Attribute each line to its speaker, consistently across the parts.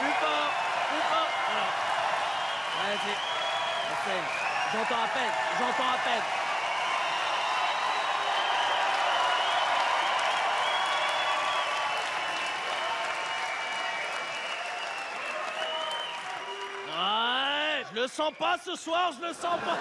Speaker 1: Plus fort, plus fort. Voilà. Vas-y. Essaye. J'entends à peine, j'entends à peine. Ouais, je le sens pas ce soir, je le sens pas.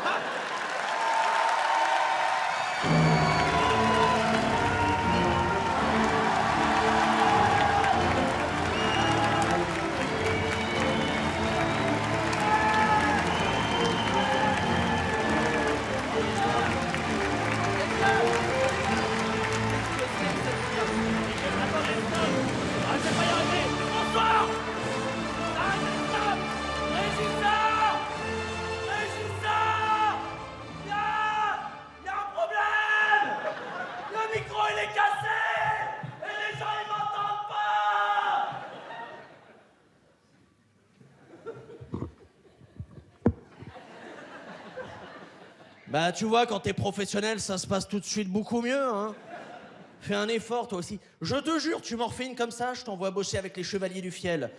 Speaker 1: Bah, tu vois, quand t'es professionnel, ça se passe tout de suite beaucoup mieux, hein. Fais un effort, toi aussi. Je te jure, tu morphines comme ça, je t'envoie bosser avec les chevaliers du fiel.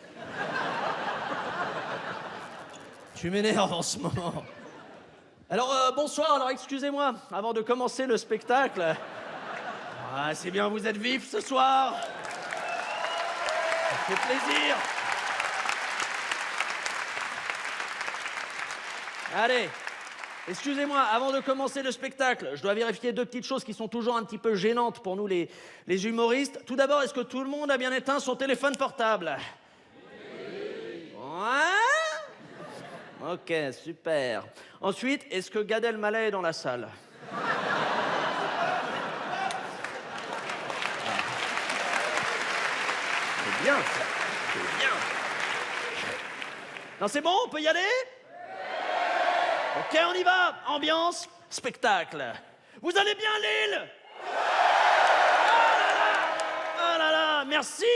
Speaker 1: Tu m'énerves en ce moment. Alors, bonsoir, alors excusez-moi, avant de commencer le spectacle. Ah, c'est bien, vous êtes vifs ce soir. Ça fait plaisir. Allez. Excusez-moi, avant de commencer le spectacle, je dois vérifier deux petites choses qui sont toujours un petit peu gênantes pour nous les humoristes. Tout d'abord, est-ce que tout le monde a bien éteint son téléphone portable? Oui. Ouais. Ok, super. Ensuite, est-ce que Gad Elmaleh est dans la salle? C'est bien ça, c'est bien. Non, c'est bon, on peut y aller? Ok, on y va. Ambiance, spectacle. Vous allez bien, Lille? Oh là là, merci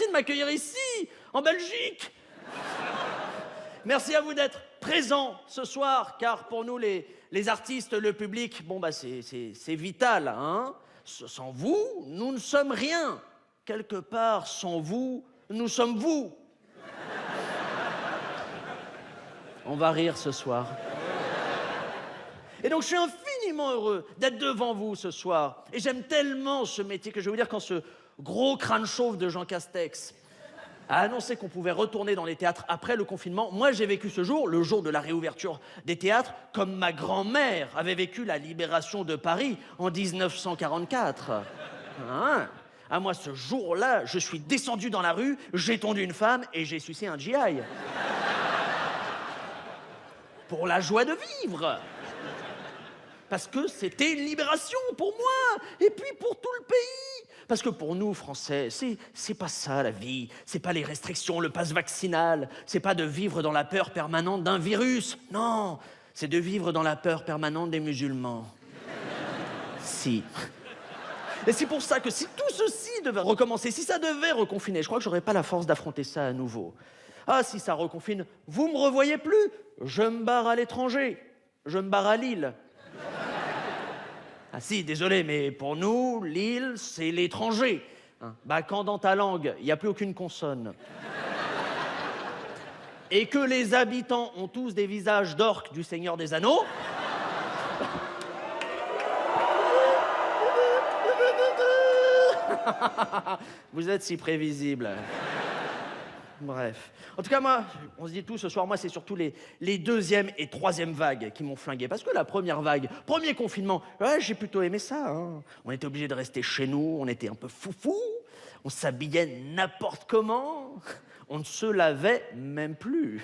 Speaker 1: de m'accueillir ici, en Belgique. Merci à vous d'être présents ce soir, car pour nous, les artistes, le public, bon, bah, c'est vital, hein. Sans vous, nous ne sommes rien. Quelque part, sans vous, nous sommes vous. On va rire ce soir. Et donc, je suis infiniment heureux d'être devant vous ce soir. Et j'aime tellement ce métier que je vais vous dire, quand ce gros crâne chauve de Jean Castex a annoncé qu'on pouvait retourner dans les théâtres après le confinement, moi, j'ai vécu ce jour, le jour de la réouverture des théâtres, comme ma grand-mère avait vécu la libération de Paris en 1944. Hein? Ah, moi, ce jour-là, je suis descendu dans la rue, j'ai tondu une femme et j'ai sucé un GI. Pour la joie de vivre. Parce que c'était une libération pour moi, et puis pour tout le pays. Parce que pour nous, Français, c'est pas ça la vie. C'est pas les restrictions, le pass vaccinal. C'est pas de vivre dans la peur permanente d'un virus. Non, c'est de vivre dans la peur permanente des musulmans. Si. Et c'est pour ça que si tout ceci devait recommencer, si ça devait reconfiner, je crois que j'aurais pas la force d'affronter ça à nouveau. Ah, si ça reconfine, vous me revoyez plus. Je me barre à l'étranger. Je me barre à Lille. Ah si, désolé, mais pour nous, Lille, c'est l'étranger. Hein. Bah, quand dans ta langue, il n'y a plus aucune consonne. Et que les habitants ont tous des visages d'orques du Seigneur des Anneaux. Vous êtes si prévisible. Bref. En tout cas, moi, on se dit tout ce soir, moi, c'est surtout les deuxième et troisième vagues qui m'ont flingué. Parce que la première vague, premier confinement, ouais, j'ai plutôt aimé ça. Hein. On était obligés de rester chez nous, on était un peu foufou, on s'habillait n'importe comment, on ne se lavait même plus.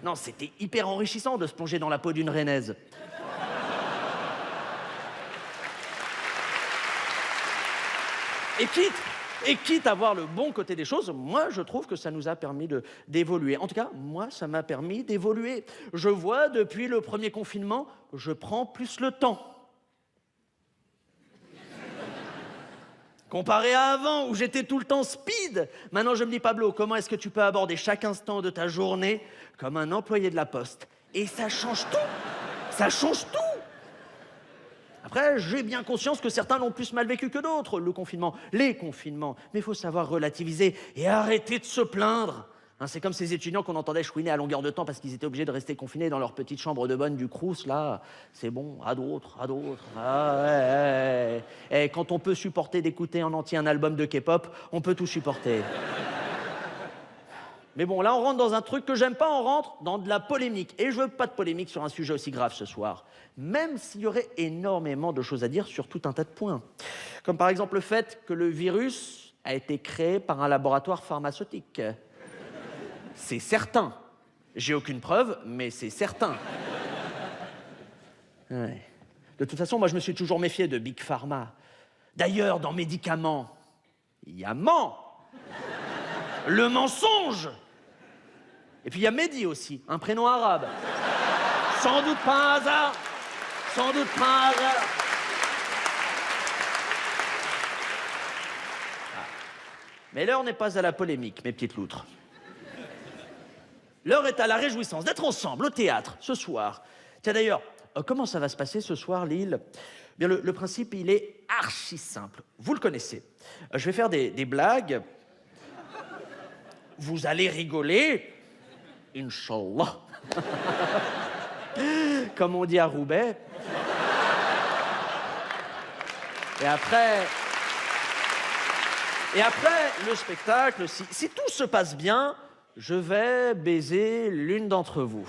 Speaker 1: Non, c'était hyper enrichissant de se plonger dans la peau d'une rennaise. Et quitte à voir le bon côté des choses, moi, je trouve que ça nous a permis d'évoluer. En tout cas, moi, ça m'a permis d'évoluer. Je vois, depuis le premier confinement, je prends plus le temps. Comparé à avant, où j'étais tout le temps speed, maintenant, je me dis, Pablo, comment est-ce que tu peux aborder chaque instant de ta journée comme un employé de la Poste? Et ça change tout. Ça change tout. Après, j'ai bien conscience que certains l'ont plus mal vécu que d'autres, le confinement, les confinements. Mais il faut savoir relativiser et arrêter de se plaindre. Hein, c'est comme ces étudiants qu'on entendait chouiner à longueur de temps parce qu'ils étaient obligés de rester confinés dans leur petite chambre de bonne du Crous, là. C'est bon, à d'autres, à d'autres. Ah, ouais, ouais. Et quand on peut supporter d'écouter en entier un album de K-pop, on peut tout supporter. Mais bon, là, on rentre dans un truc que j'aime pas, on rentre dans de la polémique. Et je veux pas de polémique sur un sujet aussi grave ce soir. Même s'il y aurait énormément de choses à dire sur tout un tas de points. Comme par exemple le fait que le virus a été créé par un laboratoire pharmaceutique. C'est certain. J'ai aucune preuve, mais c'est certain. Ouais. De toute façon, moi, je me suis toujours méfié de Big Pharma. D'ailleurs, dans médicaments, il y a ment. Le mensonge. Et puis il y a Mehdi aussi, un prénom arabe. Sans doute pas un hasard. Sans doute pas un hasard. Ah. Mais l'heure n'est pas à la polémique, mes petites loutres. L'heure est à la réjouissance d'être ensemble au théâtre ce soir. Tiens d'ailleurs, comment ça va se passer ce soir, Lille? Bien, le principe, il est archi simple. Vous le connaissez. Je vais faire des blagues. Vous allez rigoler. Inch'Allah. Comme on dit à Roubaix. Et après, le spectacle, si tout se passe bien, je vais baiser l'une d'entre vous.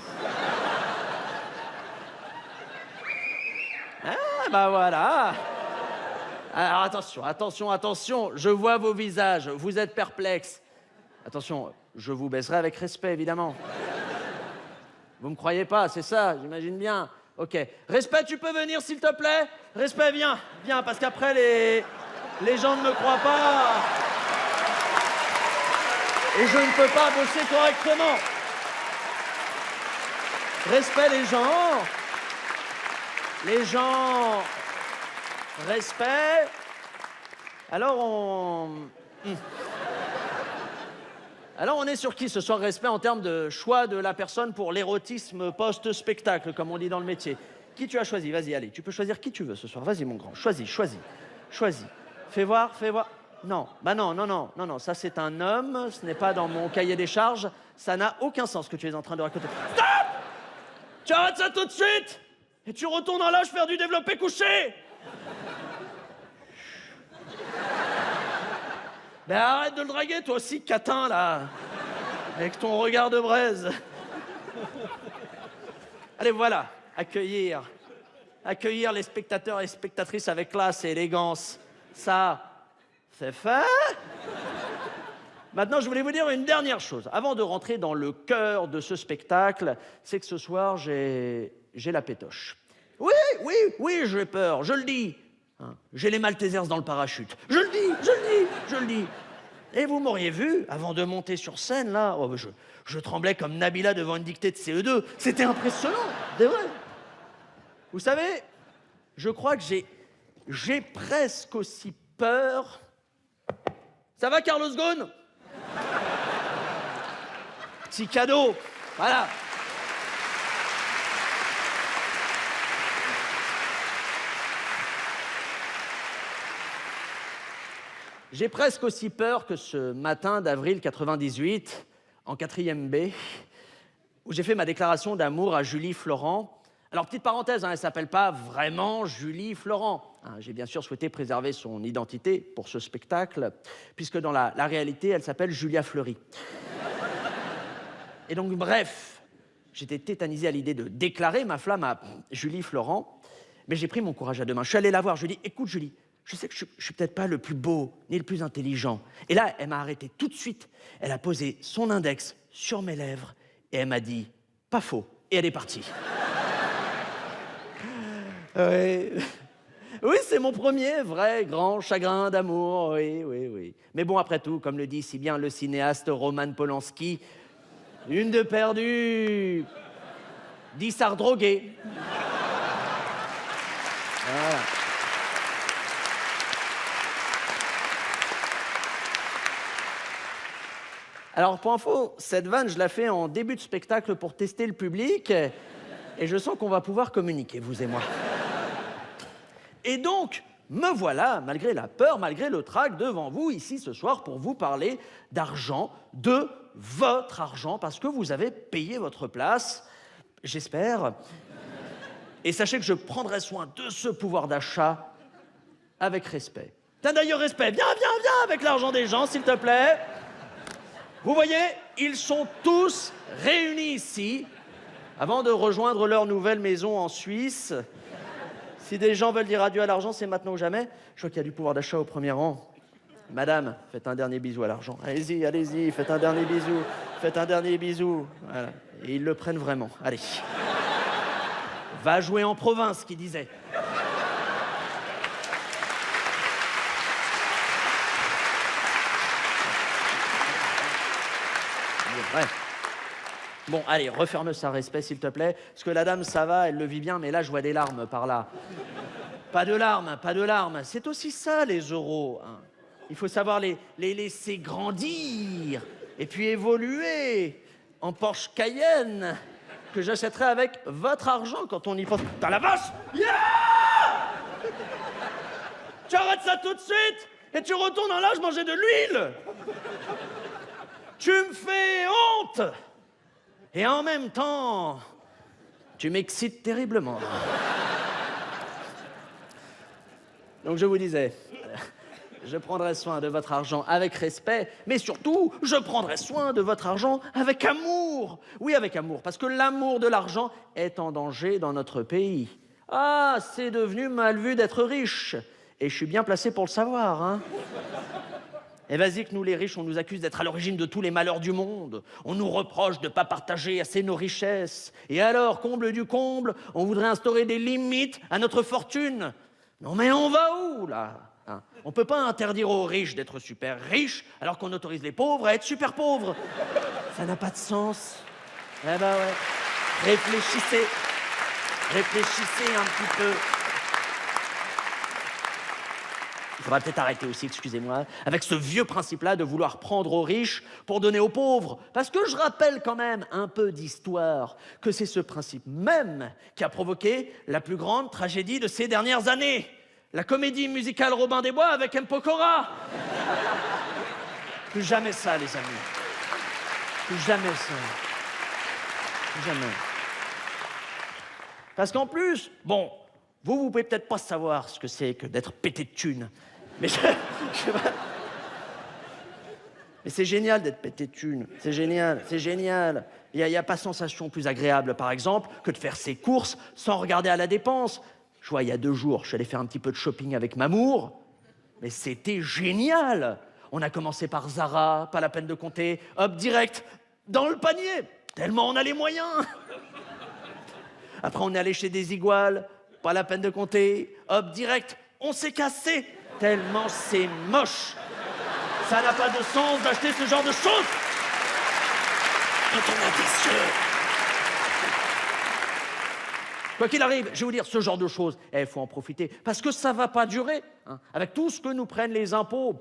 Speaker 1: Ah, bah voilà. Alors attention, je vois vos visages, vous êtes perplexes. Attention, je vous baiserai avec respect, évidemment. Vous me croyez pas, c'est ça, j'imagine bien. Ok. Respect, tu peux venir, s'il te plaît? Respect, viens, parce qu'après, les gens ne me croient pas. Et je ne peux pas bosser correctement. Respect, les gens. Les gens. Respect. Alors, on est sur qui ce soir? Respect en termes de choix de la personne pour l'érotisme post-spectacle, comme on dit dans le métier. Qui tu as choisi? Vas-y, allez, tu peux choisir qui tu veux ce soir. Vas-y, mon grand, choisis. Fais voir. Non, bah non, ça c'est un homme, ce n'est pas dans mon cahier des charges, ça n'a aucun sens ce que tu es en train de raconter. Stop! Tu arrêtes ça tout de suite et tu retournes en loge faire du développé couché. Ben arrête de le draguer, toi aussi, catin, là, avec ton regard de braise. Allez, voilà, accueillir les spectateurs et spectatrices avec classe et élégance, ça, c'est fait. Maintenant, je voulais vous dire une dernière chose. Avant de rentrer dans le cœur de ce spectacle, c'est que ce soir, j'ai la pétoche. Oui, j'ai peur, je le dis. Hein, j'ai les Maltesers dans le parachute. Je le dis. Et vous m'auriez vu, avant de monter sur scène, là, oh, je tremblais comme Nabila devant une dictée de CE2. C'était impressionnant, c'est vrai. Vous savez, je crois que j'ai presque aussi peur. Ça va, Carlos Ghosn? Petit cadeau, voilà. J'ai presque aussi peur que ce matin d'avril 98, en 4e B, où j'ai fait ma déclaration d'amour à Julie Florent. Alors, petite parenthèse, hein, elle ne s'appelle pas vraiment Julie Florent. Hein, j'ai bien sûr souhaité préserver son identité pour ce spectacle, puisque dans la réalité, elle s'appelle Julia Fleury. Et donc, bref, j'étais tétanisé à l'idée de déclarer ma flamme à Julie Florent, mais j'ai pris mon courage à deux mains. Je suis allé la voir, je lui ai dit « Écoute, Julie, je sais que je suis peut-être pas le plus beau, ni le plus intelligent. » Et là, elle m'a arrêté tout de suite. Elle a posé son index sur mes lèvres et elle m'a dit « Pas faux ». Et elle est partie. Oui, c'est mon premier vrai grand chagrin d'amour, oui. Mais bon, après tout, comme le dit si bien le cinéaste Roman Polanski, une de perdue, 10 à redroguer. Voilà. Alors, pour info, cette vanne, je la fais en début de spectacle pour tester le public, et je sens qu'on va pouvoir communiquer, vous et moi. Et donc, me voilà, malgré la peur, malgré le trac, devant vous, ici, ce soir, pour vous parler d'argent, de votre argent, parce que vous avez payé votre place, j'espère. Et sachez que je prendrai soin de ce pouvoir d'achat avec respect. Tiens, d'ailleurs, respect, viens avec l'argent des gens, s'il te plaît. Vous voyez, ils sont tous réunis ici, avant de rejoindre leur nouvelle maison en Suisse. Si des gens veulent dire adieu à l'argent, c'est maintenant ou jamais. Je vois qu'il y a du pouvoir d'achat au premier rang. Madame, faites un dernier bisou à l'argent. Allez-y, faites un dernier bisou. Faites un dernier bisou. Voilà. Et ils le prennent vraiment. Allez. Va jouer en province, qui disait. Ouais. Bon, allez, referme ça, respect, s'il te plaît. Parce que la dame, ça va, elle le vit bien, mais là, je vois des larmes par là. Pas de larmes. C'est aussi ça, les euros. Hein. Il faut savoir les laisser grandir et puis évoluer en Porsche Cayenne que j'achèterai avec votre argent quand on y pense. Putain, la vache! Yeah! Tu arrêtes ça tout de suite et tu retournes en l'âge manger de l'huile. Tu me fais honte. Et en même temps, tu m'excites terriblement. Donc je vous disais, je prendrai soin de votre argent avec respect, mais surtout, je prendrai soin de votre argent avec amour. Oui, avec amour, parce que l'amour de l'argent est en danger dans notre pays. Ah, c'est devenu mal vu d'être riche. Et je suis bien placé pour le savoir, hein. Et vas-y que nous, les riches, on nous accuse d'être à l'origine de tous les malheurs du monde. On nous reproche de ne pas partager assez nos richesses. Et alors, comble du comble, on voudrait instaurer des limites à notre fortune. Non mais on va où, là, hein? On ne peut pas interdire aux riches d'être super riches alors qu'on autorise les pauvres à être super pauvres. Ça n'a pas de sens. Eh ben ouais. Réfléchissez un petit peu. Il faudra peut-être arrêter aussi, excusez-moi, avec ce vieux principe-là de vouloir prendre aux riches pour donner aux pauvres. Parce que je rappelle quand même un peu d'histoire que c'est ce principe même qui a provoqué la plus grande tragédie de ces dernières années. La comédie musicale Robin des Bois avec M. Pokora. Plus jamais ça, les amis. Plus jamais ça. Plus jamais. Parce qu'en plus, bon, vous pouvez peut-être pas savoir ce que c'est que d'être pété de thunes. Mais mais c'est génial d'être pété de thunes. C'est génial. Il n'y a pas sensation plus agréable, par exemple, que de faire ses courses sans regarder à la dépense. Je vois, il y a 2 jours, je suis allé faire un petit peu de shopping avec Mamour. Mais c'était génial. On a commencé par Zara, pas la peine de compter. Hop, direct, dans le panier. Tellement on a les moyens. Après, on est allé chez Desigual. Pas la peine de compter. Hop, direct, on s'est cassé. Tellement c'est moche. Ça n'a pas de sens d'acheter ce genre de choses. Quand on a des yeux. Quoi qu'il arrive, je vais vous dire, ce genre de choses, il faut en profiter. Parce que ça ne va pas durer. Hein. Avec tout ce que nous prennent les impôts,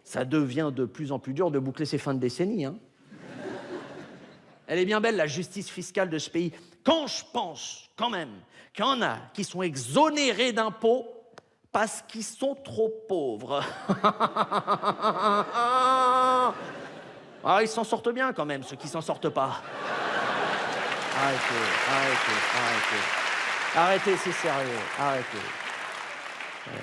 Speaker 1: ça devient de plus en plus dur de boucler ces fins de décennie. Hein. Elle est bien belle, la justice fiscale de ce pays. Quand je pense, quand même, qu'il y en a qui sont exonérés d'impôts parce qu'ils sont trop pauvres. Ah, ils s'en sortent bien quand même, ceux qui s'en sortent pas. Arrêtez, c'est sérieux,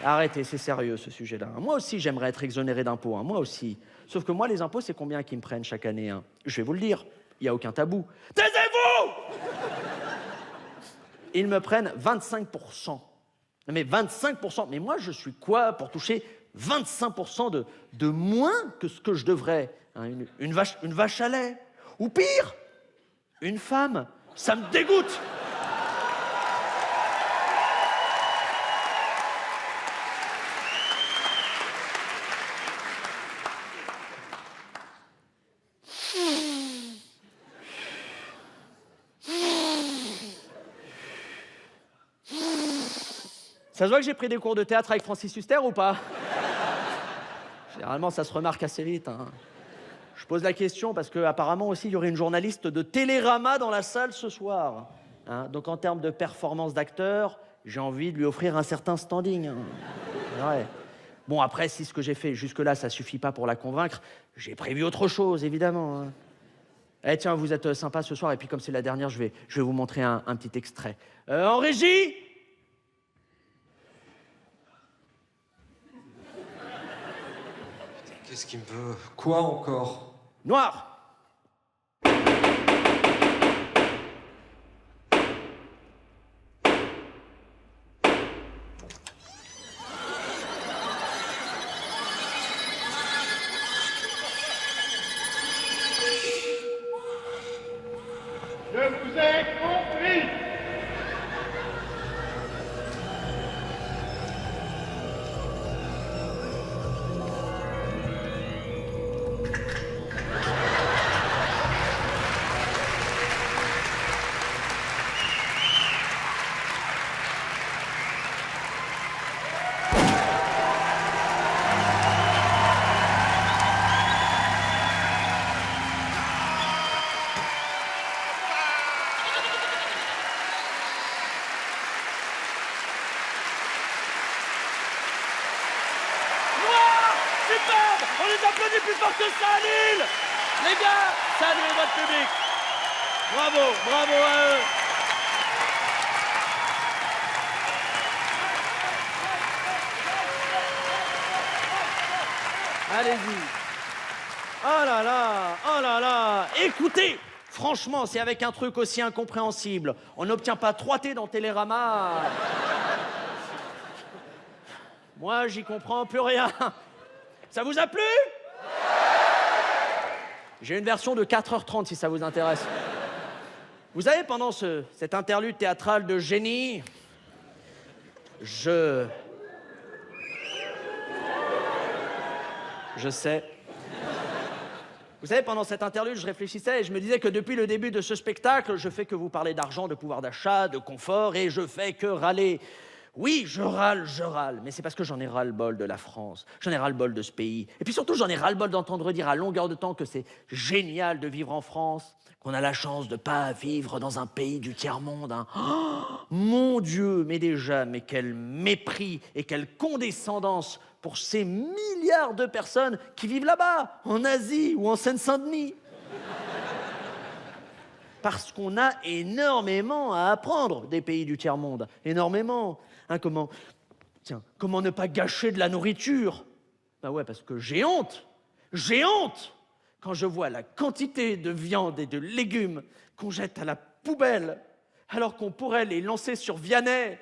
Speaker 1: Arrêtez, c'est sérieux ce sujet-là. Moi aussi, j'aimerais être exonéré d'impôts, hein, moi aussi. Sauf que moi, les impôts, c'est combien qu'ils me prennent chaque année, hein. Je vais vous le dire, il n'y a aucun tabou. Taisez-vous! Ils me prennent 25%. Mais 25%, mais moi, je suis quoi pour toucher 25% de moins que ce que je devrais, hein, une vache à lait. Ou pire, une femme. Ça me dégoûte. Ça se voit que j'ai pris des cours de théâtre avec Francis Huster ou pas? Généralement, ça se remarque assez vite. Hein. Je pose la question parce qu'apparemment aussi, il y aurait une journaliste de Télérama dans la salle ce soir. Hein. Donc, en termes de performance d'acteur, j'ai envie de lui offrir un certain standing. Hein. Ouais. Bon, après, si ce que j'ai fait jusque-là, ça suffit pas pour la convaincre, j'ai prévu autre chose, évidemment, hein. Eh tiens, vous êtes sympa ce soir, et puis comme c'est la dernière, je vais vous montrer un petit extrait. En régie?
Speaker 2: Qu'est-ce qu'il me veut? Quoi encore?
Speaker 1: Noir.
Speaker 3: Je vous ai compris.
Speaker 1: Noir. Superbe. On les applaudit plus fort que ça, Lille. Les gars, saluez votre public. Bravo, bravo à eux. Allez-y. Oh là là, oh là là. Écoutez, franchement, c'est avec un truc aussi incompréhensible. On n'obtient pas 3T dans Télérama. Moi, j'y comprends plus rien. Ça vous a plu? J'ai une version de 4h30 si ça vous intéresse. Vous savez, pendant cette interlude théâtrale de génie, je sais. Vous savez, pendant cette interlude, je réfléchissais et je me disais que depuis le début de ce spectacle, je fais que vous parler d'argent, de pouvoir d'achat, de confort, et je fais que râler. Oui, je râle, mais c'est parce que j'en ai ras-le-bol de la France, j'en ai ras-le-bol de ce pays. Et puis surtout, j'en ai ras-le-bol d'entendre dire à longueur de temps que c'est génial de vivre en France, qu'on a la chance de pas vivre dans un pays du tiers-monde, hein. Oh, mon Dieu, mais déjà, mais quel mépris et quelle condescendance pour ces milliards de personnes qui vivent là-bas, en Asie ou en Seine-Saint-Denis. Parce qu'on a énormément à apprendre des pays du tiers-monde, énormément. Hein, comment ne pas gâcher de la nourriture? Ben ouais, parce que j'ai honte quand je vois la quantité de viande et de légumes qu'on jette à la poubelle, alors qu'on pourrait les lancer sur Vianney.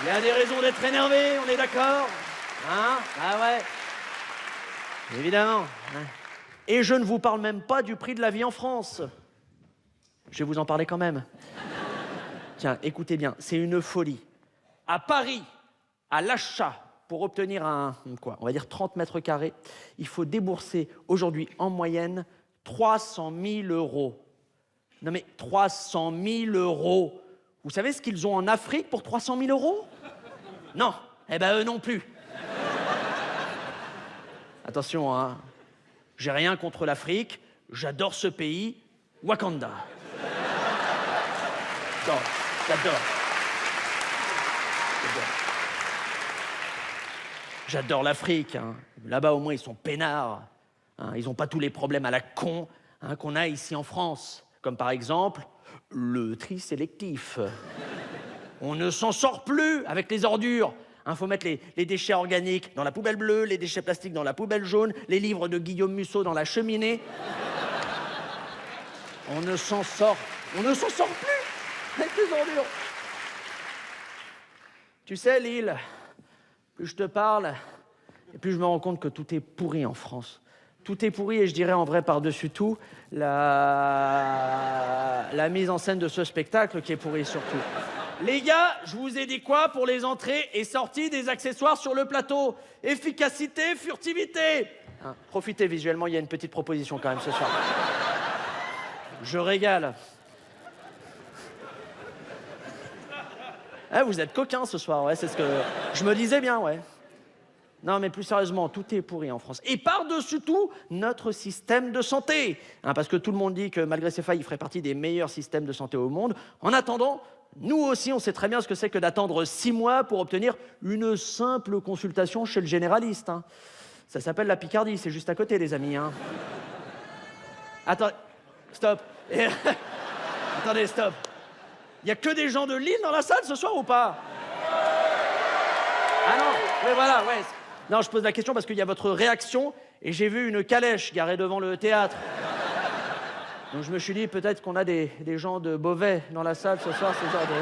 Speaker 1: Il y a des raisons d'être énervé, on est d'accord? Hein? Ah ouais. Évidemment. Hein. Et je ne vous parle même pas du prix de la vie en France. Je vais vous en parler quand même. Tiens, écoutez bien, c'est une folie. À Paris, à l'achat, pour obtenir on va dire 30 mètres carrés, il faut débourser aujourd'hui en moyenne 300 000 euros. Non mais 300 000 euros. Vous savez ce qu'ils ont en Afrique pour 300 000 euros? Non, eh ben eux non plus. Attention, hein. J'ai rien contre l'Afrique, j'adore ce pays, Wakanda. J'adore. J'adore l'Afrique, hein. Là-bas, au moins, ils sont peinards. Hein. Ils n'ont pas tous les problèmes à la con, hein, qu'on a ici en France. Comme par exemple, le tri sélectif. On ne s'en sort plus avec les ordures. Il faut mettre les déchets organiques dans la poubelle bleue, les déchets plastiques dans la poubelle jaune, les livres de Guillaume Musso dans la cheminée. On ne s'en sort plus avec les ordures. Tu sais, Lille, plus je te parle, et plus je me rends compte que tout est pourri en France. Tout est pourri, et je dirais en vrai par-dessus tout, la mise en scène de ce spectacle qui est pourri surtout. Les gars, je vous ai dit quoi pour les entrées et sorties des accessoires sur le plateau? Efficacité, furtivité. Hein, profitez visuellement, il y a une petite proposition quand même ce soir. Je régale. Ah, vous êtes coquins ce soir, ouais, c'est ce que je me disais bien, ouais. Non, mais plus sérieusement, tout est pourri en France. Et par-dessus tout, notre système de santé. Hein, parce que tout le monde dit que malgré ses failles, il ferait partie des meilleurs systèmes de santé au monde. En attendant, nous aussi, on sait très bien ce que c'est que d'attendre 6 mois pour obtenir une simple consultation chez le généraliste. Hein. Ça s'appelle la Picardie, c'est juste à côté, les amis. Hein. Attends, stop. Attendez, stop. Il n'y a que des gens de Lille dans la salle ce soir ou pas? Ah non, oui, voilà, ouais. Non, je pose la question parce qu'il y a votre réaction et j'ai vu une calèche garée devant le théâtre. Donc je me suis dit, peut-être qu'on a des gens de Beauvais dans la salle ce soir, ce genre de...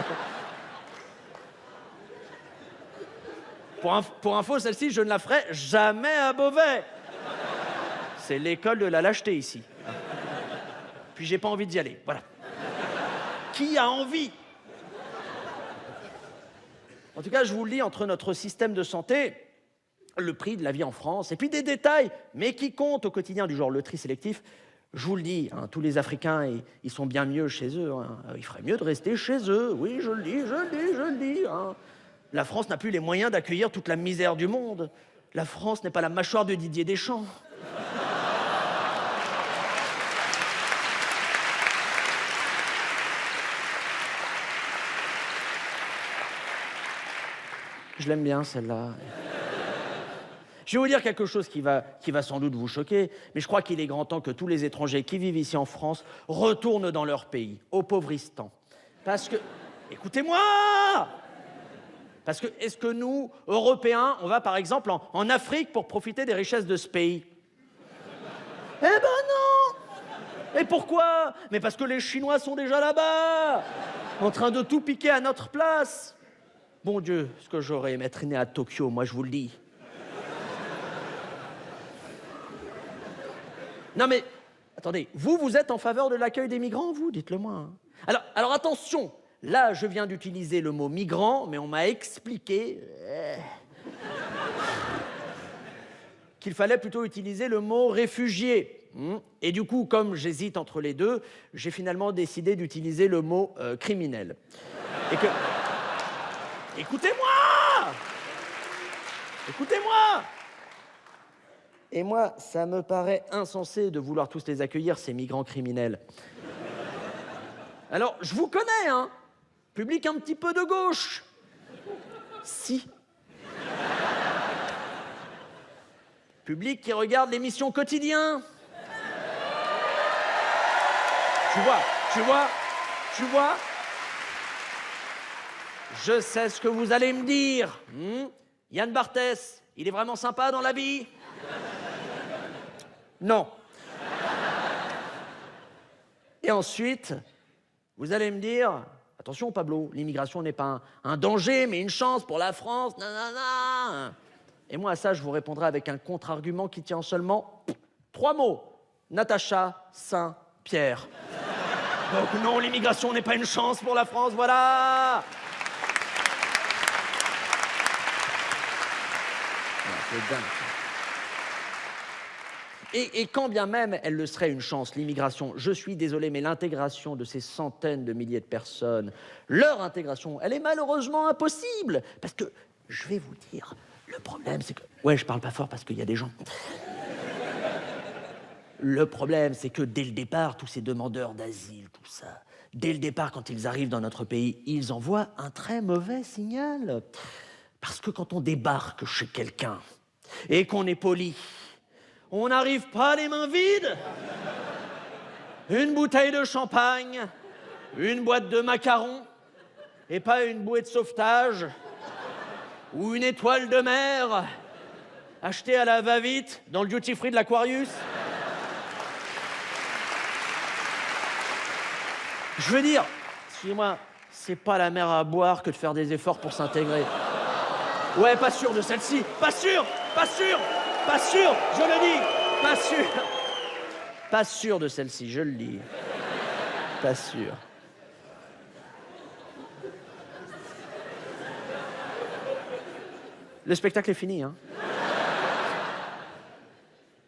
Speaker 1: Pour info, celle-ci, je ne la ferai jamais à Beauvais. C'est l'école de la lâcheté ici. Puis j'ai pas envie d'y aller, voilà. Qui a envie? En tout cas, je vous le dis, entre notre système de santé, le prix de la vie en France, et puis des détails, mais qui comptent au quotidien du genre le tri sélectif, je vous le dis, hein, tous les Africains, ils sont bien mieux chez eux. Hein. Il ferait mieux de rester chez eux. Oui, je le dis, je le dis. Hein. La France n'a plus les moyens d'accueillir toute la misère du monde. La France n'est pas la mâchoire de Didier Deschamps. Je l'aime bien, celle-là. Je vais vous dire quelque chose qui va sans doute vous choquer, mais je crois qu'il est grand temps que tous les étrangers qui vivent ici en France retournent dans leur pays, au Pauvristan. Parce que... Écoutez-moi! Parce que, est-ce que nous, Européens, on va par exemple en Afrique pour profiter des richesses de ce pays? Eh ben non! Et pourquoi? Mais parce que les Chinois sont déjà là-bas, en train de tout piquer à notre place. Bon Dieu, ce que j'aurais aimé être né à Tokyo, moi je vous le dis. Non mais, attendez, vous êtes en faveur de l'accueil des migrants, vous? Dites-le moi. Hein. Alors attention, là je viens d'utiliser le mot migrant, mais on m'a expliqué qu'il fallait plutôt utiliser le mot réfugié. Et du coup, comme j'hésite entre les deux, j'ai finalement décidé d'utiliser le mot criminel. Et que... Écoutez-moi! Écoutez-moi! Et moi, ça me paraît insensé de vouloir tous les accueillir, ces migrants criminels. Alors, je vous connais, hein? Public un petit peu de gauche. Si. Public qui regarde l'émission Quotidien. Tu vois? Je sais ce que vous allez me dire. Yann Barthès, il est vraiment sympa dans la vie? Non. Et ensuite, vous allez me dire, attention Pablo, l'immigration n'est pas un danger, mais une chance pour la France, nanana. Et moi à ça, je vous répondrai avec un contre-argument qui tient seulement 3 mots. Natacha Saint-Pierre. Donc non, l'immigration n'est pas une chance pour la France, voilà. C'est dingue. Et quand bien même elle le serait une chance, l'immigration, je suis désolé, mais l'intégration de ces centaines de milliers de personnes, leur intégration, elle est malheureusement impossible. Parce que, je vais vous dire, le problème c'est que... Ouais, je parle pas fort parce qu'il y a des gens. Le problème c'est que dès le départ, tous ces demandeurs d'asile, tout ça, dès le départ, quand ils arrivent dans notre pays, ils envoient un très mauvais signal. Parce que quand on débarque chez quelqu'un et qu'on est poli, on n'arrive pas les mains vides. Une bouteille de champagne, une boîte de macarons, et pas une bouée de sauvetage ou une étoile de mer achetée à la va-vite dans le duty-free de l'Aquarius. Je veux dire, excusez-moi, c'est pas la mer à boire que de faire des efforts pour s'intégrer. Ouais, pas sûr de celle-ci, pas sûr, je le dis, pas sûr de celle-ci, je le dis, pas sûr. Le spectacle est fini, hein.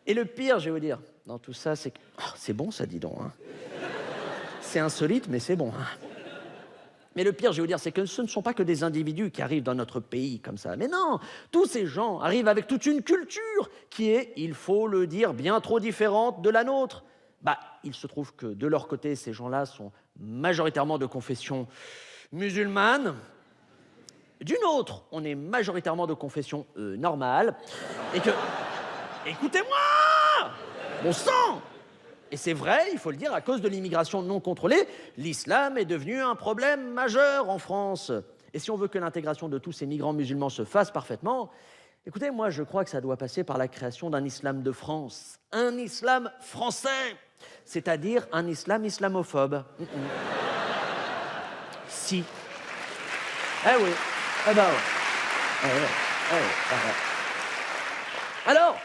Speaker 1: Et le pire, je vais vous dire, dans tout ça, c'est que... Oh, c'est bon, ça, dis donc, hein. C'est insolite, mais c'est bon, hein. Mais le pire, je vais vous dire, c'est que ce ne sont pas que des individus qui arrivent dans notre pays comme ça. Mais non, tous ces gens arrivent avec toute une culture qui est, il faut le dire, bien trop différente de la nôtre. Il se trouve que de leur côté, ces gens-là sont majoritairement de confession musulmane. D'une autre, on est majoritairement de confession normale. Et que... Écoutez-moi! Bon sang! Et c'est vrai, il faut le dire, à cause de l'immigration non contrôlée, l'islam est devenu un problème majeur en France. Et si on veut que l'intégration de tous ces migrants musulmans se fasse parfaitement, écoutez, moi je crois que ça doit passer par la création d'un islam de France. Un islam français, c'est-à-dire un islam islamophobe. Si. Eh oui. Eh ben ouais. Alors,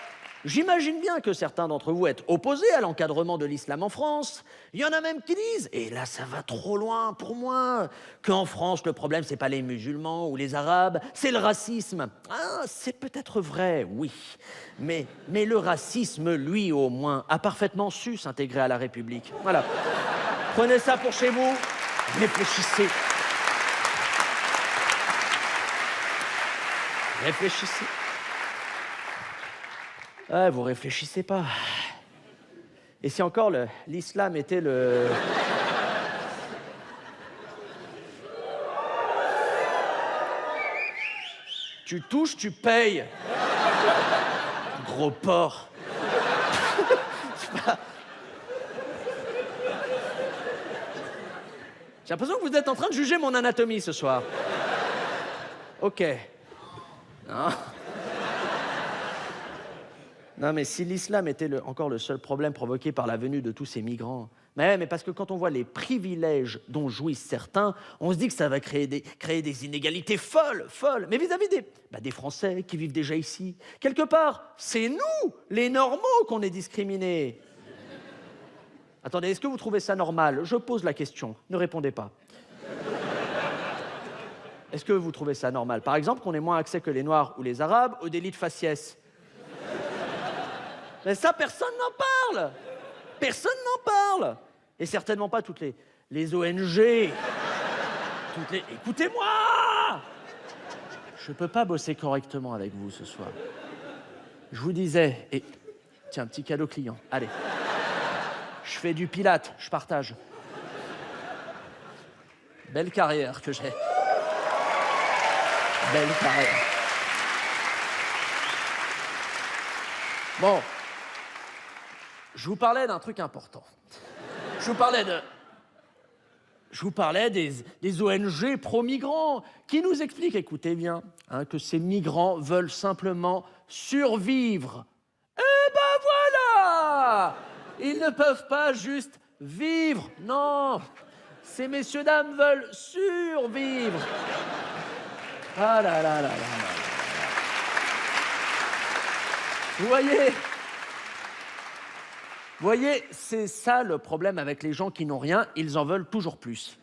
Speaker 1: j'imagine bien que certains d'entre vous êtes opposés à l'encadrement de l'islam en France. Il y en a même qui disent, et là ça va trop loin pour moi, qu'en France le problème c'est pas les musulmans ou les arabes, c'est le racisme. Ah, c'est peut-être vrai, oui. Mais le racisme, lui au moins, a parfaitement su s'intégrer à la République. Voilà. Prenez ça pour chez vous, réfléchissez. Réfléchissez. Ah, vous réfléchissez pas. Et si encore l'islam était le... Tu touches, tu payes. Gros porc. J'ai l'impression que vous êtes en train de juger mon anatomie ce soir. Ok. Non. Non, mais si l'islam était encore le seul problème provoqué par la venue de tous ces migrants... Mais parce que quand on voit les privilèges dont jouissent certains, on se dit que ça va créer des inégalités folles. Mais vis-à-vis des Français qui vivent déjà ici. Quelque part, c'est nous, les normaux, qu'on est discriminés. Attendez, est-ce que vous trouvez ça normal? Je pose la question, ne répondez pas. Est-ce que vous trouvez ça normal? Par exemple, qu'on ait moins accès que les Noirs ou les Arabes au délit de faciès. Mais ça, personne n'en parle. Personne n'en parle. Et certainement pas toutes les ONG. Écoutez-moi! Je peux pas bosser correctement avec vous ce soir. Je vous disais... Et tiens, petit cadeau client. Allez. Je fais du pilate, je partage. Belle carrière que j'ai. Belle carrière. Bon. Je vous parlais d'un truc important. Je vous parlais des ONG pro-migrants qui nous expliquent, écoutez bien, que ces migrants veulent simplement survivre. Eh ben voilà! Ils ne peuvent pas juste vivre. Non! Ces messieurs-dames veulent survivre. Ah là là là là là. Vous voyez, c'est ça le problème avec les gens qui n'ont rien, ils en veulent toujours plus.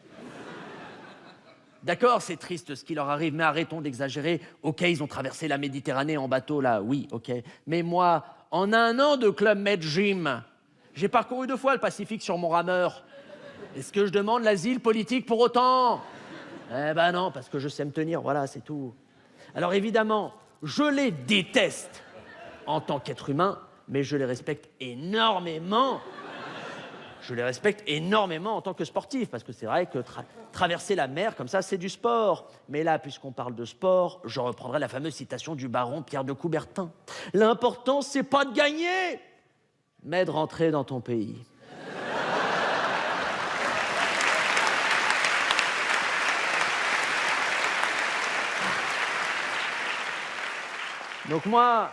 Speaker 1: D'accord, c'est triste ce qui leur arrive, mais arrêtons d'exagérer. Ok, ils ont traversé la Méditerranée en bateau, là, oui, ok. Mais moi, en un an de Club Med Gym, j'ai parcouru 2 fois le Pacifique sur mon rameur. Est-ce que je demande l'asile politique pour autant? Eh ben non, parce que je sais me tenir, voilà, c'est tout. Alors évidemment, je les déteste en tant qu'être humain, mais je les respecte énormément. Je les respecte énormément en tant que sportif, parce que c'est vrai que traverser la mer comme ça, c'est du sport. Mais là, puisqu'on parle de sport, je reprendrai la fameuse citation du baron Pierre de Coubertin. L'important, c'est pas de gagner, mais de rentrer dans ton pays. Donc moi,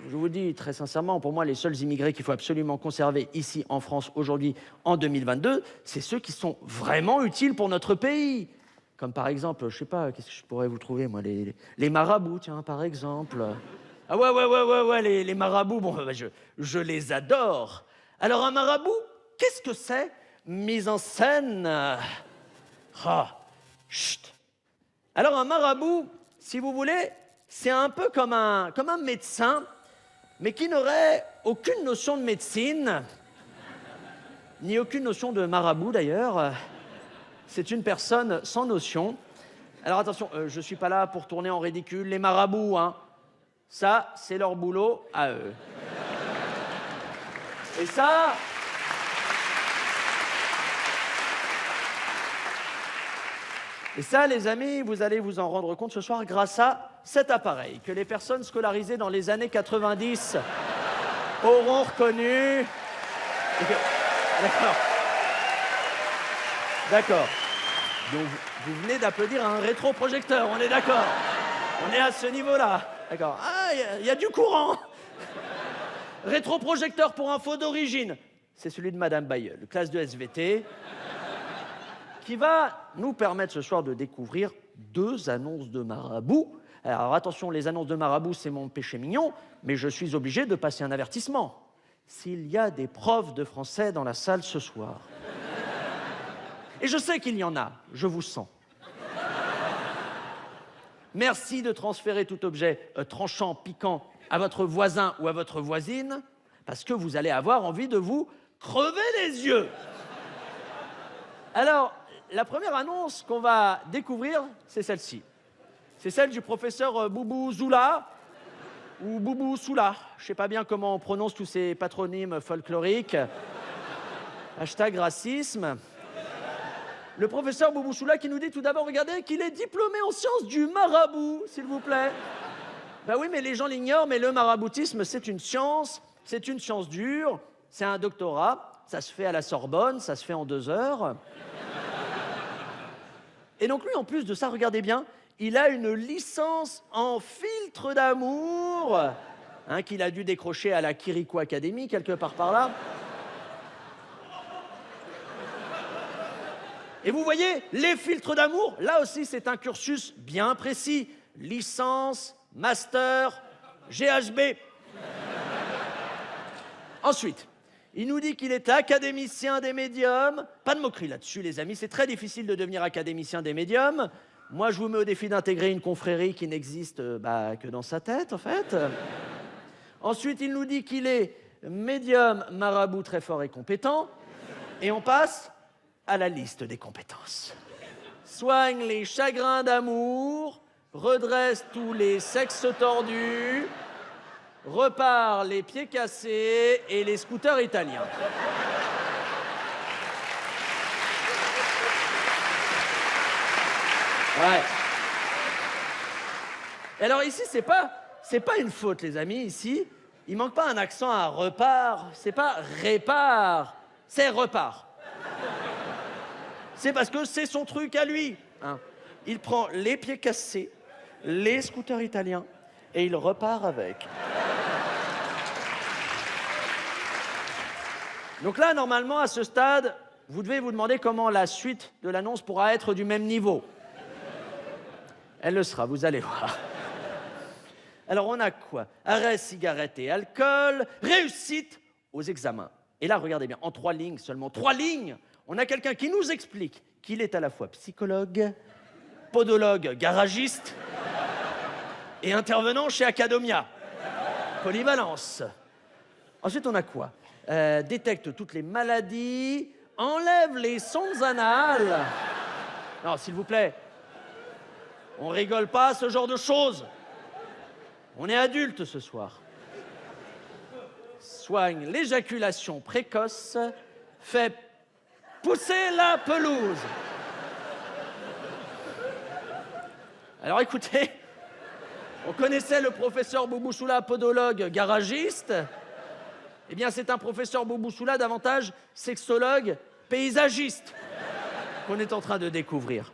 Speaker 1: je vous dis très sincèrement, pour moi, les seuls immigrés qu'il faut absolument conserver ici en France aujourd'hui, en 2022, c'est ceux qui sont vraiment utiles pour notre pays. Comme par exemple, je sais pas, qu'est-ce que je pourrais vous trouver, moi, les marabouts, tiens, par exemple. Ah ouais, les marabouts, bon, je les adore. Alors un marabout, qu'est-ce que c'est? Mise en scène. Chut. Alors un marabout, si vous voulez, c'est un peu comme un médecin, mais qui n'aurait aucune notion de médecine, ni aucune notion de marabout d'ailleurs. C'est une personne sans notion. Alors attention, je ne suis pas là pour tourner en ridicule les marabouts, hein. Ça, c'est leur boulot à eux. Et ça... Et ça, les amis, vous allez vous en rendre compte ce soir grâce à cet appareil que les personnes scolarisées dans les années 90 auront reconnu. D'accord. D'accord. Donc, vous venez d'applaudir à un rétroprojecteur, on est d'accord. On est à ce niveau-là. D'accord. Ah, il y a du courant. Rétroprojecteur pour info d'origine. C'est celui de Madame Bayeul, classe de SVT, qui va nous permettre ce soir de découvrir 2 annonces de marabout. Alors attention, les annonces de marabout, c'est mon péché mignon, mais je suis obligé de passer un avertissement. S'il y a des profs de français dans la salle ce soir, et je sais qu'il y en a, je vous sens. Merci de transférer tout objet tranchant, piquant à votre voisin ou à votre voisine, parce que vous allez avoir envie de vous crever les yeux. Alors, la première annonce qu'on va découvrir, c'est celle-ci. C'est celle du professeur Boubou Zoula, ou Boubou Soula. Je ne sais pas bien comment on prononce tous ces patronymes folkloriques. Hashtag racisme. Le professeur Boubou Soula qui nous dit tout d'abord, regardez, qu'il est diplômé en sciences du marabout, s'il vous plaît. Ben oui, mais les gens l'ignorent, mais le maraboutisme, c'est une science dure, c'est un doctorat, ça se fait à la Sorbonne, ça se fait en 2 heures. Et donc lui, en plus de ça, regardez bien, il a une licence en filtre d'amour, hein, qu'il a dû décrocher à la Kirikou Academy, quelque part par là. Et vous voyez, les filtres d'amour, là aussi, c'est un cursus bien précis. Licence, master, GHB. Ensuite, il nous dit qu'il est académicien des médiums. Pas de moquerie là-dessus, les amis. C'est très difficile de devenir académicien des médiums. Moi, je vous mets au défi d'intégrer une confrérie qui n'existe que dans sa tête, en fait. Ensuite, il nous dit qu'il est médium, marabout très fort et compétent. Et on passe à la liste des compétences. Soigne les chagrins d'amour, redresse tous les sexes tordus, repart les pieds cassés et les scooters italiens. Ouais. Et alors ici, c'est pas une faute, les amis. Ici, il manque pas un accent à repart. C'est pas répare, c'est repart. C'est parce que c'est son truc à lui. Hein. Il prend les pieds cassés, les scooters italiens, et il repart avec. Donc là, normalement, à ce stade, vous devez vous demander comment la suite de l'annonce pourra être du même niveau. Elle le sera, vous allez voir. Alors, on a quoi? Arrêt, cigarette et alcool, réussite aux examens. Et là, regardez bien, en 3 lignes, seulement 3 lignes, on a quelqu'un qui nous explique qu'il est à la fois psychologue, podologue, garagiste et intervenant chez Academia. Polyvalence. Ensuite, on a quoi? Détecte toutes les maladies, enlève les sondes anales. Non, s'il vous plaît, on rigole pas à ce genre de choses. On est adultes ce soir. Soigne l'éjaculation précoce, fait pousser la pelouse. Alors écoutez, on connaissait le professeur Boubou-Soula, podologue, garagiste. Eh bien, c'est un professeur Boubou-Soula davantage sexologue, paysagiste qu'on est en train de découvrir.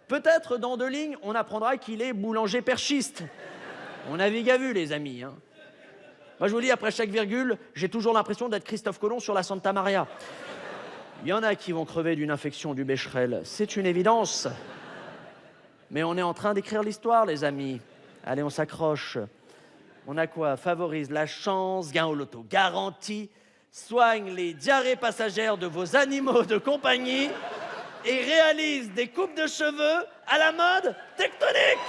Speaker 1: Peut-être dans 2 lignes, on apprendra qu'il est boulanger perchiste. On navigue à vue, les amis. Hein. Moi, je vous dis, après chaque virgule, j'ai toujours l'impression d'être Christophe Colomb sur la Santa Maria. Il y en a qui vont crever d'une infection du Becherel, c'est une évidence. Mais on est en train d'écrire l'histoire, les amis. Allez, on s'accroche. On a quoi? Favorise la chance, gain au loto garanti, soigne les diarrhées passagères de vos animaux de compagnie et réalise des coupes de cheveux à la mode tectonique.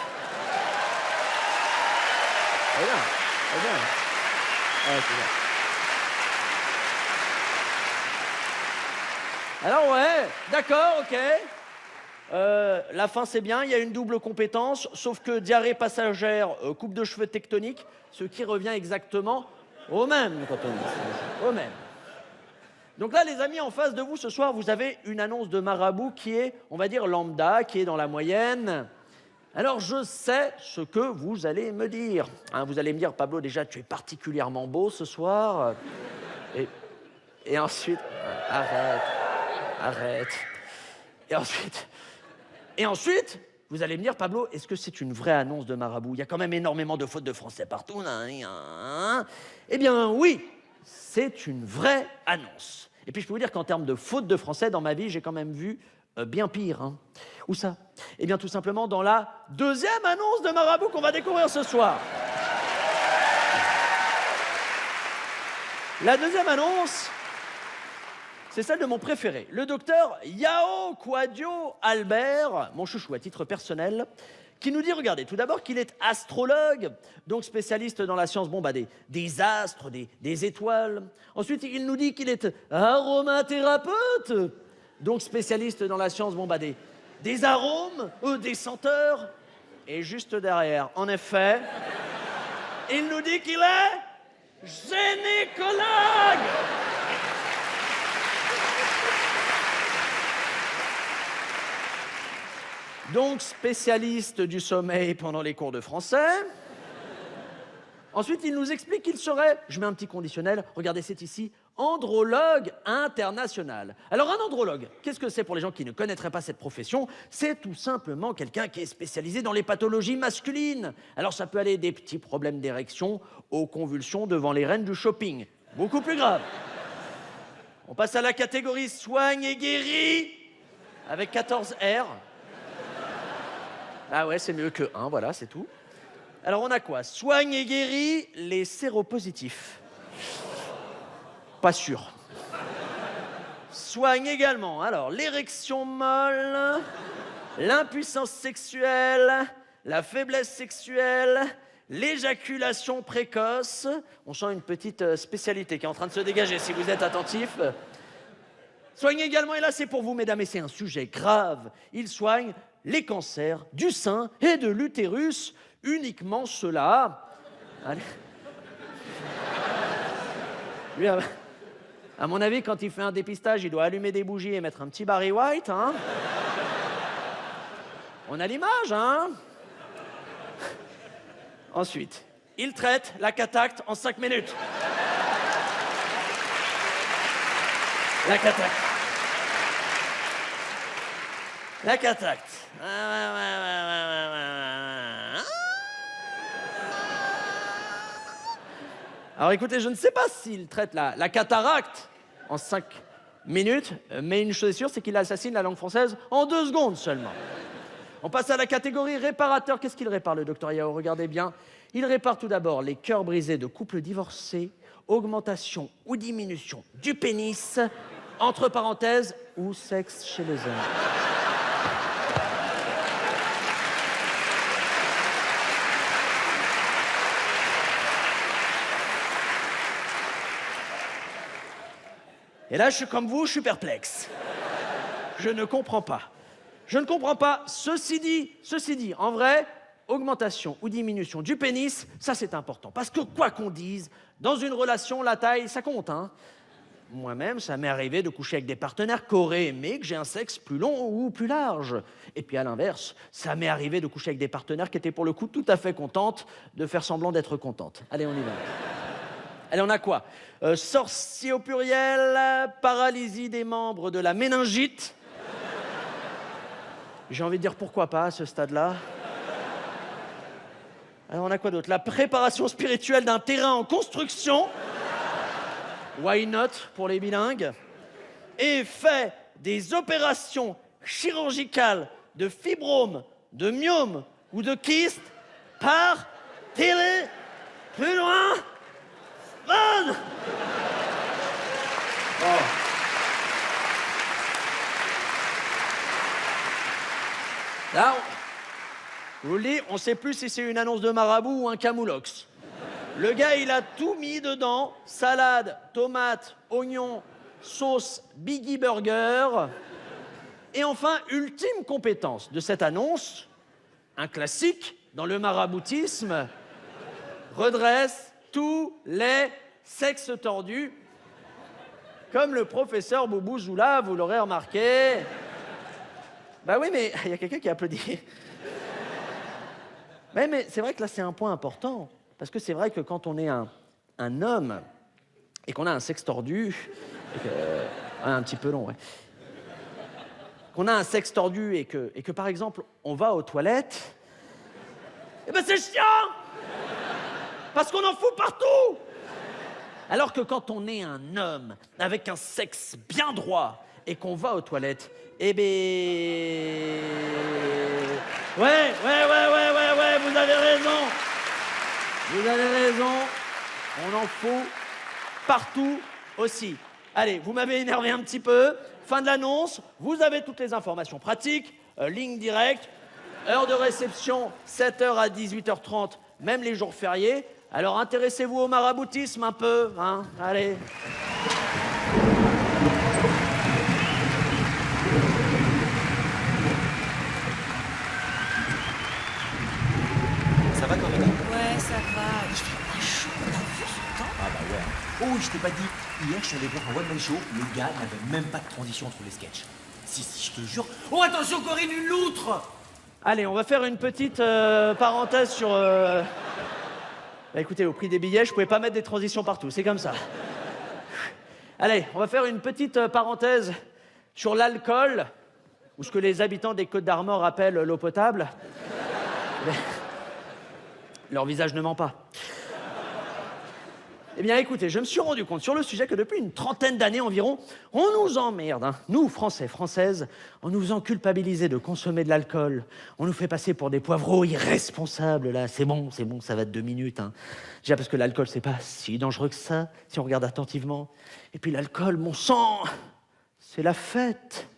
Speaker 1: C'est bien, c'est bien. Ouais, c'est bien. Alors ouais, d'accord, ok. La fin c'est bien, il y a une double compétence, sauf que diarrhée passagère, coupe de cheveux tectonique, ce qui revient exactement au même quand on dit ça. Au même. Donc là, les amis, en face de vous, ce soir, vous avez une annonce de marabout qui est, on va dire, lambda, qui est dans la moyenne. Alors, je sais ce que vous allez me dire. Hein, vous allez me dire, Pablo, déjà, tu es particulièrement beau ce soir. Et ensuite... Arrête. Et ensuite, vous allez me dire, Pablo, est-ce que c'est une vraie annonce de marabout? Il y a quand même énormément de fautes de français partout. Eh bien, oui, c'est une vraie annonce. Et puis, je peux vous dire qu'en termes de fautes de français, dans ma vie, j'ai quand même vu bien pire. Hein. Où ça? Eh bien, tout simplement dans la deuxième annonce de marabout qu'on va découvrir ce soir. La deuxième annonce, c'est celle de mon préféré, le docteur Yao Quadio Albert, mon chouchou à titre personnel, qui nous dit, regardez, tout d'abord qu'il est astrologue, donc spécialiste dans la science des astres, des étoiles. Ensuite, il nous dit qu'il est aromathérapeute, donc spécialiste dans la science des arômes, des senteurs. Et juste derrière, en effet, il nous dit qu'il est gynécologue. Donc, spécialiste du sommeil pendant les cours de français. Ensuite, il nous explique qu'il serait, je mets un petit conditionnel, regardez, c'est ici, andrologue international. Alors, un andrologue, qu'est-ce que c'est pour les gens qui ne connaîtraient pas cette profession? C'est tout simplement quelqu'un qui est spécialisé dans les pathologies masculines. Alors, ça peut aller des petits problèmes d'érection aux convulsions devant les reines du shopping. Beaucoup plus grave. On passe à la catégorie soigne et guérit, avec 14 R. Ah ouais, c'est mieux que 1, voilà, c'est tout. Alors on a quoi? Soigne et guérit les séropositifs. Pas sûr. Soigne également, alors, l'érection molle, l'impuissance sexuelle, la faiblesse sexuelle, l'éjaculation précoce. On sent une petite spécialité qui est en train de se dégager si vous êtes attentif. Soigne également, et là c'est pour vous mesdames, et c'est un sujet grave, il soigne les cancers du sein et de l'utérus, uniquement cela. Allez. Lui, à mon avis, quand il fait un dépistage, il doit allumer des bougies et mettre un petit Barry White. Hein. On a l'image, hein. Ensuite, il traite la cataracte en 5 minutes. La cataracte. La cataracte. Alors écoutez, je ne sais pas s'il traite la cataracte en 5 minutes, mais une chose est sûre, c'est qu'il assassine la langue française en 2 secondes seulement. On passe à la catégorie réparateur. Qu'est-ce qu'il répare, le docteur Yao? Regardez bien. Il répare tout d'abord les cœurs brisés de couples divorcés, augmentation ou diminution du pénis, entre parenthèses, ou sexe chez les hommes. Et là, je suis comme vous, je suis perplexe. Je ne comprends pas. Je ne comprends pas. Ceci dit, en vrai, augmentation ou diminution du pénis, ça c'est important. Parce que quoi qu'on dise, dans une relation, la taille, ça compte. Hein. Moi-même, ça m'est arrivé de coucher avec des partenaires qui auraient aimé que j'ai un sexe plus long ou plus large. Et puis à l'inverse, ça m'est arrivé de coucher avec des partenaires qui étaient pour le coup tout à fait contentes de faire semblant d'être contentes. Allez, on y va. Allez, on a quoi? Sorcier au pluriel, paralysie des membres de la méningite. J'ai envie de dire pourquoi pas à ce stade-là. Alors on a quoi d'autre? La préparation spirituelle d'un terrain en construction. Why not pour les bilingues? Et fait des opérations chirurgicales de fibrome, de myome ou de kyste par télé. Plus loin. Bonne. Oh. Là, je vous le dis, on ne sait plus si c'est une annonce de marabout ou un camoulox. Le gars, il a tout mis dedans. Salade, tomates, oignons, sauce, Biggie Burger. Et enfin, ultime compétence de cette annonce, un classique dans le maraboutisme, redresse tous les sexes tordus. Comme le professeur Boubou Zoula, vous l'aurez remarqué. Bah oui, mais il y a quelqu'un qui a applaudi. Ouais, mais c'est vrai que là, c'est un point important. Parce que c'est vrai que quand on est un homme et qu'on a un sexe tordu, un petit peu long, ouais. Qu'on a un sexe tordu et que par exemple, on va aux toilettes, eh ben c'est chiant! Parce qu'on en fout partout! Alors que quand on est un homme avec un sexe bien droit et qu'on va aux toilettes, eh ben... Ouais, vous avez raison. Vous avez raison, on en fout partout aussi. Allez, vous m'avez énervé un petit peu. Fin de l'annonce, vous avez toutes les informations pratiques, ligne directe, heure de réception, 7h à 18h30, même les jours fériés. Alors intéressez-vous au maraboutisme un peu, hein, allez.
Speaker 4: Ça va quand même?
Speaker 5: Ouais, ça va. Il fait pas chaud, t'as vu ce temps?
Speaker 4: Ah bah ouais. Oh, je t'ai pas dit. Hier, je suis allé voir un one-man show. Le gars n'avait même pas de transition entre les sketchs. Si, je te jure. Oh, attention, Corinne, une loutre!
Speaker 1: Allez, on va faire une petite parenthèse sur... Bah, écoutez, au prix des billets, je pouvais pas mettre des transitions partout, c'est comme ça. Allez, on va faire une petite parenthèse sur l'alcool, ou ce que les habitants des Côtes d'Armor appellent l'eau potable. Mais leur visage ne ment pas. Eh bien, écoutez, je me suis rendu compte sur le sujet que depuis une trentaine d'années environ, on nous emmerde, hein. Nous, Français, Françaises, on nous faisant culpabiliser de consommer de l'alcool. On nous fait passer pour des poivreaux irresponsables, là. C'est bon, ça va de 2 minutes, hein. Déjà parce que l'alcool, c'est pas si dangereux que ça, si on regarde attentivement. Et puis l'alcool, mon sang, c'est la fête.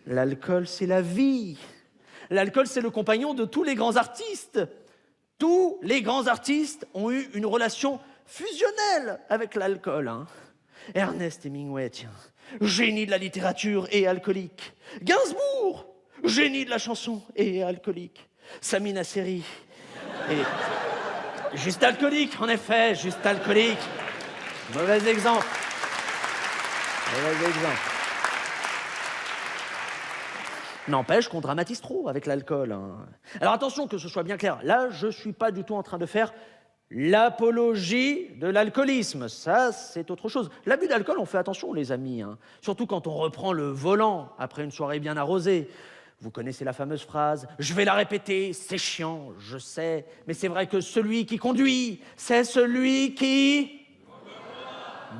Speaker 1: L'alcool, c'est la vie. L'alcool, c'est le compagnon de tous les grands artistes. Tous les grands artistes ont eu une relation fusionnel avec l'alcool, hein. Ernest Hemingway, tiens, génie de la littérature et alcoolique. Gainsbourg, génie de la chanson et alcoolique. Sami Nasseri, et juste alcoolique, en effet, juste alcoolique. Mauvais exemple. Mauvais exemple. N'empêche qu'on dramatise trop avec l'alcool, hein. Alors attention, que ce soit bien clair, là, je suis pas du tout en train de faire l'apologie de l'alcoolisme, ça, c'est autre chose. L'abus d'alcool, on fait attention, les amis, hein. Surtout quand on reprend le volant après une soirée bien arrosée. Vous connaissez la fameuse phrase, je vais la répéter, c'est chiant, je sais, mais c'est vrai que celui qui conduit, c'est celui qui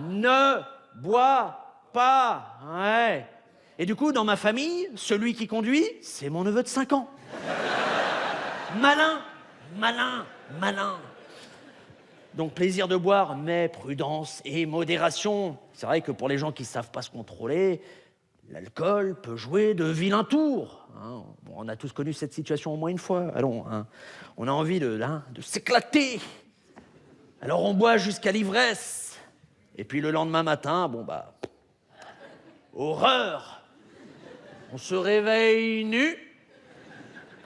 Speaker 1: ne boit pas. Ouais. Et du coup, dans ma famille, celui qui conduit, c'est mon neveu de 5 ans. Malin, malin, malin. Donc plaisir de boire, mais prudence et modération. C'est vrai que pour les gens qui ne savent pas se contrôler, l'alcool peut jouer de vilains tours, hein. Bon, on a tous connu cette situation au moins une fois. Allons, hein. On a envie de s'éclater. Alors on boit jusqu'à l'ivresse. Et puis le lendemain matin, bon bah... horreur! On se réveille nu,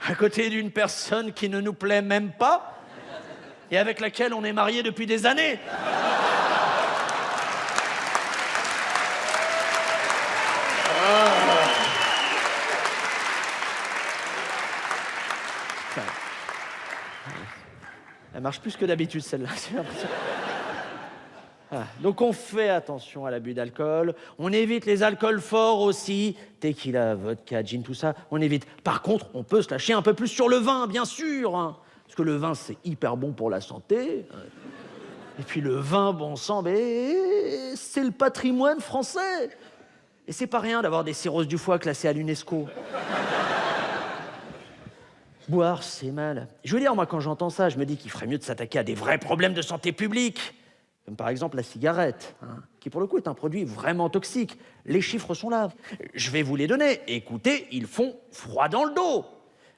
Speaker 1: à côté d'une personne qui ne nous plaît même pas, et avec laquelle on est marié depuis des années. Elle marche plus que d'habitude, celle-là, j'ai l'impression. Ah, donc on fait attention à l'abus d'alcool, on évite les alcools forts aussi, tequila, vodka, gin, tout ça, on évite. Par contre, on peut se lâcher un peu plus sur le vin, bien sûr, hein. Parce que le vin, c'est hyper bon pour la santé. Et puis le vin, bon sang, mais c'est le patrimoine français. Et c'est pas rien d'avoir des cirrhoses du foie classées à l'UNESCO. Boire, c'est mal. Je veux dire, moi, quand j'entends ça, je me dis qu'il ferait mieux de s'attaquer à des vrais problèmes de santé publique. Comme par exemple la cigarette, hein, qui pour le coup est un produit vraiment toxique. Les chiffres sont là. Je vais vous les donner. Écoutez, ils font froid dans le dos.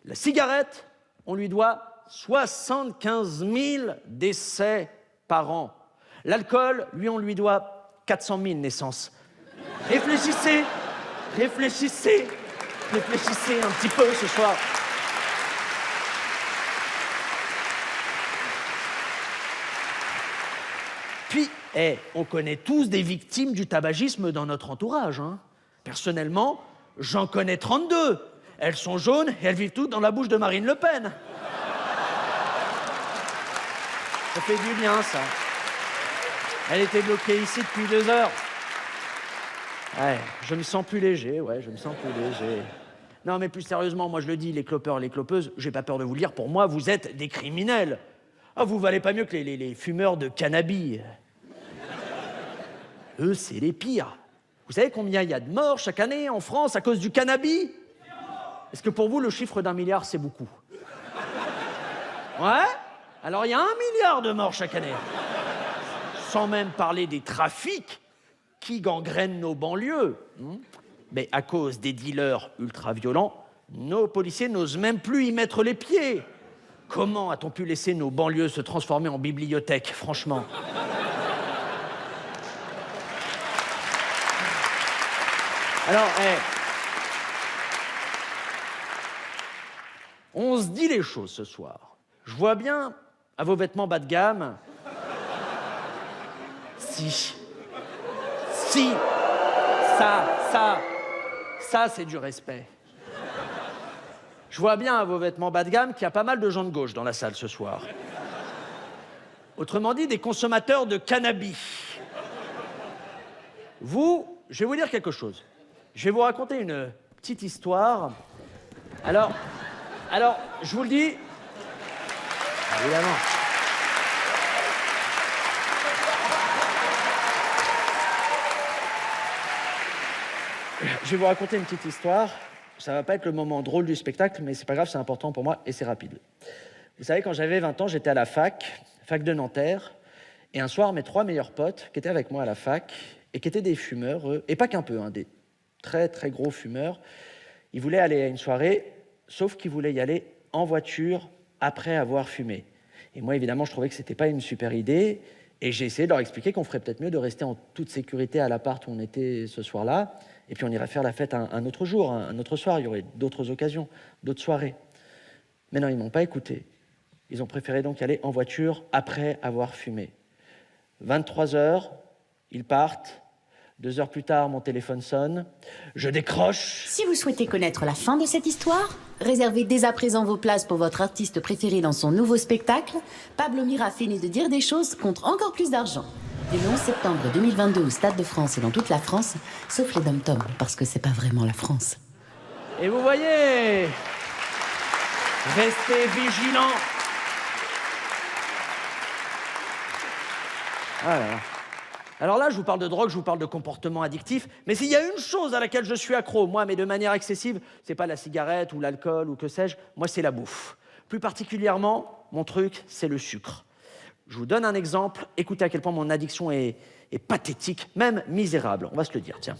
Speaker 1: La cigarette, on lui doit 75 000 décès par an. L'alcool, lui, on lui doit 400 000 naissances. Réfléchissez, réfléchissez, réfléchissez un petit peu ce soir. Puis, Eh, on connaît tous des victimes du tabagisme dans notre entourage, hein. Personnellement, j'en connais 32. Elles sont jaunes et elles vivent toutes dans la bouche de Marine Le Pen. Ça fait du bien, ça. Elle était bloquée ici depuis 2 heures. Ouais, je me sens plus léger, ouais, je me sens plus léger. Non, mais plus sérieusement, moi je le dis, les clopeurs, les clopeuses, j'ai pas peur de vous le dire, pour moi, vous êtes des criminels. Ah, vous valez pas mieux que les fumeurs de cannabis. Eux, c'est les pires. Vous savez combien il y a de morts chaque année en France à cause du cannabis? Est-ce que pour vous, le chiffre d'1 milliard, c'est beaucoup? Ouais? Alors il y a 1 milliard de morts chaque année. Sans même parler des trafics qui gangrènent nos banlieues. Mais à cause des dealers ultra-violents, nos policiers n'osent même plus y mettre les pieds. Comment a-t-on pu laisser nos banlieues se transformer en bibliothèque, franchement? Alors, on se dit les choses ce soir. Je vois bien, à vos vêtements bas de gamme... Si, ça, c'est du respect. Je vois bien à vos vêtements bas de gamme qu'il y a pas mal de gens de gauche dans la salle ce soir. Autrement dit, des consommateurs de cannabis. Vous, je vais vous dire quelque chose. Je vais vous raconter une petite histoire. Alors, je vous le dis... Évidemment. Je vais vous raconter une petite histoire. Ça va pas être le moment drôle du spectacle, mais c'est pas grave, c'est important pour moi et c'est rapide. Vous savez, quand j'avais 20 ans, j'étais à la fac de Nanterre, et un soir, mes 3 meilleurs potes qui étaient avec moi à la fac, et qui étaient des fumeurs, et pas qu'un peu, hein, des très très gros fumeurs, ils voulaient aller à une soirée, sauf qu'ils voulaient y aller en voiture après avoir fumé. Et moi, évidemment, je trouvais que c'était pas une super idée, et j'ai essayé de leur expliquer qu'on ferait peut-être mieux de rester en toute sécurité à l'appart où on était ce soir-là, et puis on irait faire la fête un autre jour, un autre soir, il y aurait d'autres occasions, d'autres soirées. Mais non, ils m'ont pas écouté. Ils ont préféré donc y aller en voiture après avoir fumé. 23h, ils partent. 2 heures plus tard, mon téléphone sonne. Je décroche.
Speaker 5: Si vous souhaitez connaître la fin de cette histoire, réservez dès à présent vos places pour votre artiste préféré dans son nouveau spectacle. Pablo Mira finit de dire des choses contre encore plus d'argent. Du 11 septembre 2022 au Stade de France et dans toute la France, sauf les dom-toms, parce que c'est pas vraiment la France.
Speaker 1: Et vous voyez, restez vigilants. Voilà. Alors là, je vous parle de drogue, je vous parle de comportement addictif, mais s'il y a une chose à laquelle je suis accro, moi, mais de manière excessive, c'est pas la cigarette ou l'alcool ou que sais-je, moi, c'est la bouffe. Plus particulièrement, mon truc, c'est le sucre. Je vous donne un exemple, écoutez à quel point mon addiction est pathétique, même misérable, on va se le dire, tiens.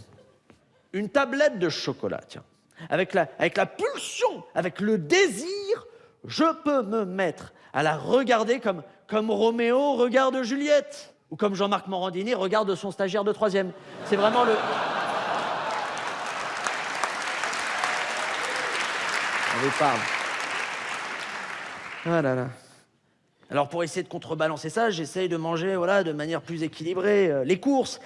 Speaker 1: Une tablette de chocolat, tiens. Avec la pulsion, avec le désir, je peux me mettre à la regarder comme Roméo regarde Juliette, ou comme Jean-Marc Morandini regarde son stagiaire de 3e. C'est vraiment le... On vous parle. Ah là là. Alors pour essayer de contrebalancer ça, j'essaye de manger de manière plus équilibrée. Les courses